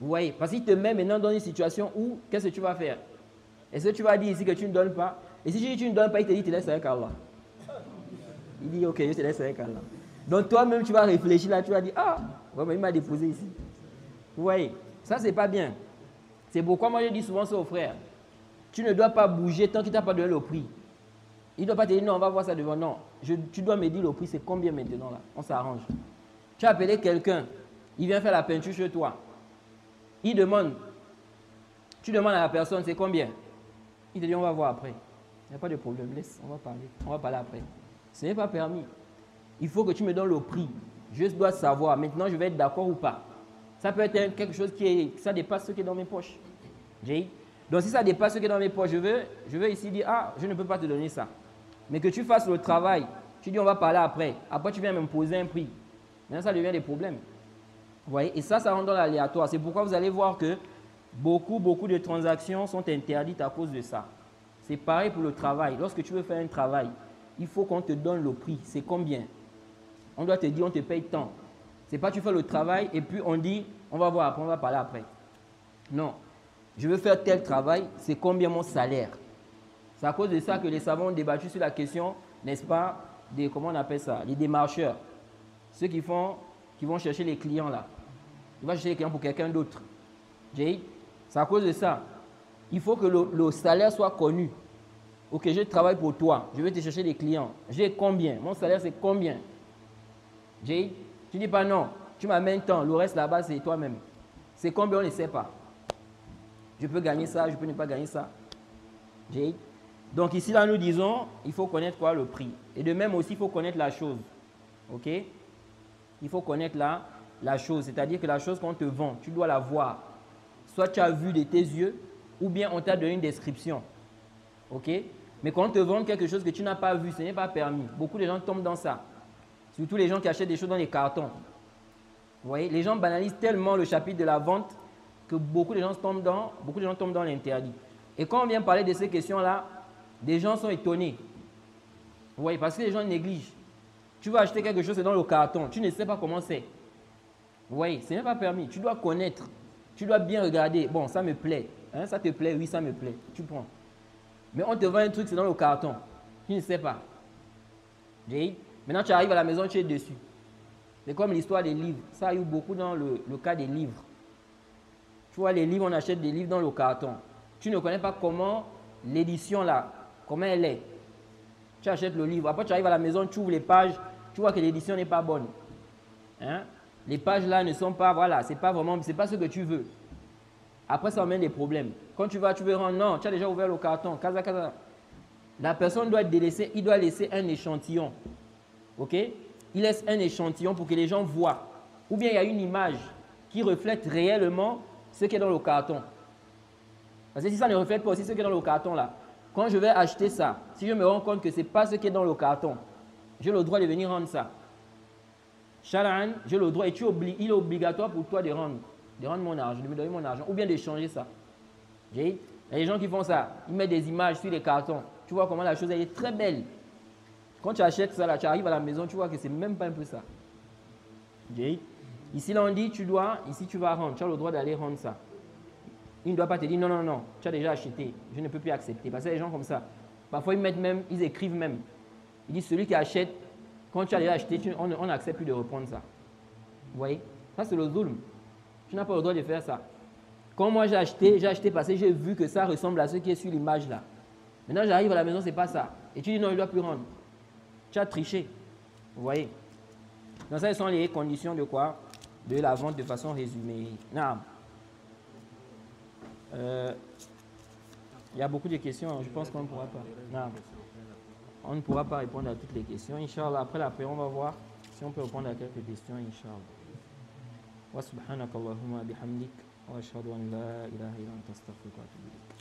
Speaker 1: Vous voyez, parce qu'il te met maintenant dans une situation où, qu'est-ce que tu vas faire? Est-ce que tu vas dire ici que tu ne donnes pas? Et si tu dis que tu ne donnes pas, il te dit, te laisse avec Allah. Il dit, ok, je te laisse avec Allah. Donc toi-même, tu vas réfléchir là, tu vas dire, ah, il m'a déposé ici. Vous voyez, ça, c'est pas bien. C'est pourquoi moi, je dis souvent ça aux frères. Tu ne dois pas bouger tant qu'il ne t'a pas donné le prix. Il ne doit pas te dire, non, on va voir ça devant. Non, tu dois me dire le prix, c'est combien maintenant là? On s'arrange. Tu as appelé quelqu'un, il vient faire la peinture chez toi. Il demande, tu demandes à la personne, c'est combien? Il te dit, on va voir après. Il n'y a pas de problème, laisse, on va parler après. Ce n'est pas permis. Il faut que tu me donnes le prix. Je dois savoir, maintenant je vais être d'accord ou pas. Ça peut être quelque chose ça dépasse ce qui est dans mes poches. Donc si ça dépasse ce qui est dans mes poches, je veux ici dire, ah, je ne peux pas te donner ça. Mais que tu fasses le travail, tu dis, on va parler après. Après, tu viens me poser un prix. Maintenant, ça devient des problèmes. Vous voyez, et ça rentre dans l'aléatoire. C'est pourquoi vous allez voir que beaucoup de transactions sont interdites à cause de ça. C'est pareil pour le travail. Lorsque tu veux faire un travail, il faut qu'on te donne le prix. C'est combien? On doit te dire, on te paye tant. Ce n'est pas tu fais le travail et puis on dit, on va voir après, on va parler après. Non. Je veux faire tel travail, c'est combien mon salaire? C'est à cause de ça que les savants ont débattu sur la question, n'est-ce pas, comment on appelle ça, les démarcheurs. Ceux qui vont chercher les clients là. Ils vont chercher les clients pour quelqu'un d'autre. C'est à cause de ça. Il faut que le salaire soit connu. Ok, je travaille pour toi, je vais te chercher des clients. J'ai combien? Mon salaire c'est combien? Tu ne dis pas non, tu m'amènes tant, le reste là-bas c'est toi-même. C'est combien, on ne sait pas. Je peux gagner ça, je peux ne pas gagner ça. Donc ici, là, nous disons, il faut connaître quoi? Le prix. Et de même aussi, il faut connaître la chose. Ok? Il faut connaître la chose. C'est-à-dire que la chose qu'on te vend, tu dois la voir. Soit tu as vu de tes yeux, ou bien on t'a donné une description. Ok? Mais quand on te vend quelque chose que tu n'as pas vu, ce n'est pas permis. Beaucoup de gens tombent dans ça. Surtout les gens qui achètent des choses dans les cartons. Vous voyez? Les gens banalisent tellement le chapitre de la vente que beaucoup de gens tombent dans l'interdit. Et quand on vient parler de ces questions-là, des gens sont étonnés. Vous voyez? Parce que les gens négligent. Tu vas acheter quelque chose, c'est dans le carton. Tu ne sais pas comment c'est. Vous voyez? Ce n'est pas permis. Tu dois connaître. Tu dois bien regarder. Bon, ça me plaît. Hein, ça te plaît? Oui, ça me plaît. Tu prends. Mais on te vend un truc, c'est dans le carton. Tu ne sais pas. Maintenant, tu arrives à la maison, tu es dessus. C'est comme l'histoire des livres. Ça a eu beaucoup dans le cas des livres. Tu vois, les livres, on achète des livres dans le carton. Tu ne connais pas comment l'édition là, comment elle est. Tu achètes le livre. Après, tu arrives à la maison, tu ouvres les pages, tu vois que l'édition n'est pas bonne. Hein? Les pages là ne sont pas, voilà, c'est pas ce que tu veux. Après, ça amène des problèmes. Quand tu vas, tu veux rendre, non, tu as déjà ouvert le carton, casa. La personne doit délaisser, il doit laisser un échantillon. Ok? Il laisse un échantillon pour que les gens voient. Ou bien il y a une image qui reflète réellement ce qui est dans le carton. Parce que si ça ne reflète pas aussi ce qui est dans le carton là, quand je vais acheter ça, si je me rends compte que ce n'est pas ce qui est dans le carton, j'ai le droit de venir rendre ça. Sharan, j'ai le droit et il est obligatoire pour toi de rendre mon argent, de me donner mon argent ou bien d'échanger ça. Il y a des gens qui font ça, ils mettent des images sur les cartons. Tu vois comment la chose elle est très belle. Quand tu achètes ça, là, tu arrives à la maison, tu vois que c'est même pas un peu ça. Ici, là, on dit, ici, tu vas rendre, tu as le droit d'aller rendre ça. Il ne doit pas te dire, non, tu as déjà acheté, je ne peux plus accepter. Parce que les gens comme ça, parfois, ils écrivent même. Ils disent, celui qui achète, quand tu as déjà acheté, on n'accepte plus de reprendre ça. Vous voyez? Ça, c'est le zulm. Tu n'as pas le droit de faire ça. Quand moi, j'ai acheté parce que j'ai vu que ça ressemble à ce qui est sur l'image là. Maintenant, j'arrive à la maison, ce n'est pas ça. Et tu dis, non, il ne doit plus rendre. Tu as triché. Vous voyez? Donc, ça, ce sont les conditions de quoi? De la vente de façon résumée. Non. Il y a beaucoup de questions. Je pense qu'on ne pourra pas. Non. On ne pourra pas répondre à toutes les questions. Inch'Allah, après l'après, on va voir si on peut répondre à quelques questions. Inch'Allah. Wa subhanakallahumma bihamdik. Wa ashhadu an la ilaha illa anta astaghfiruka wa atubu ilayk.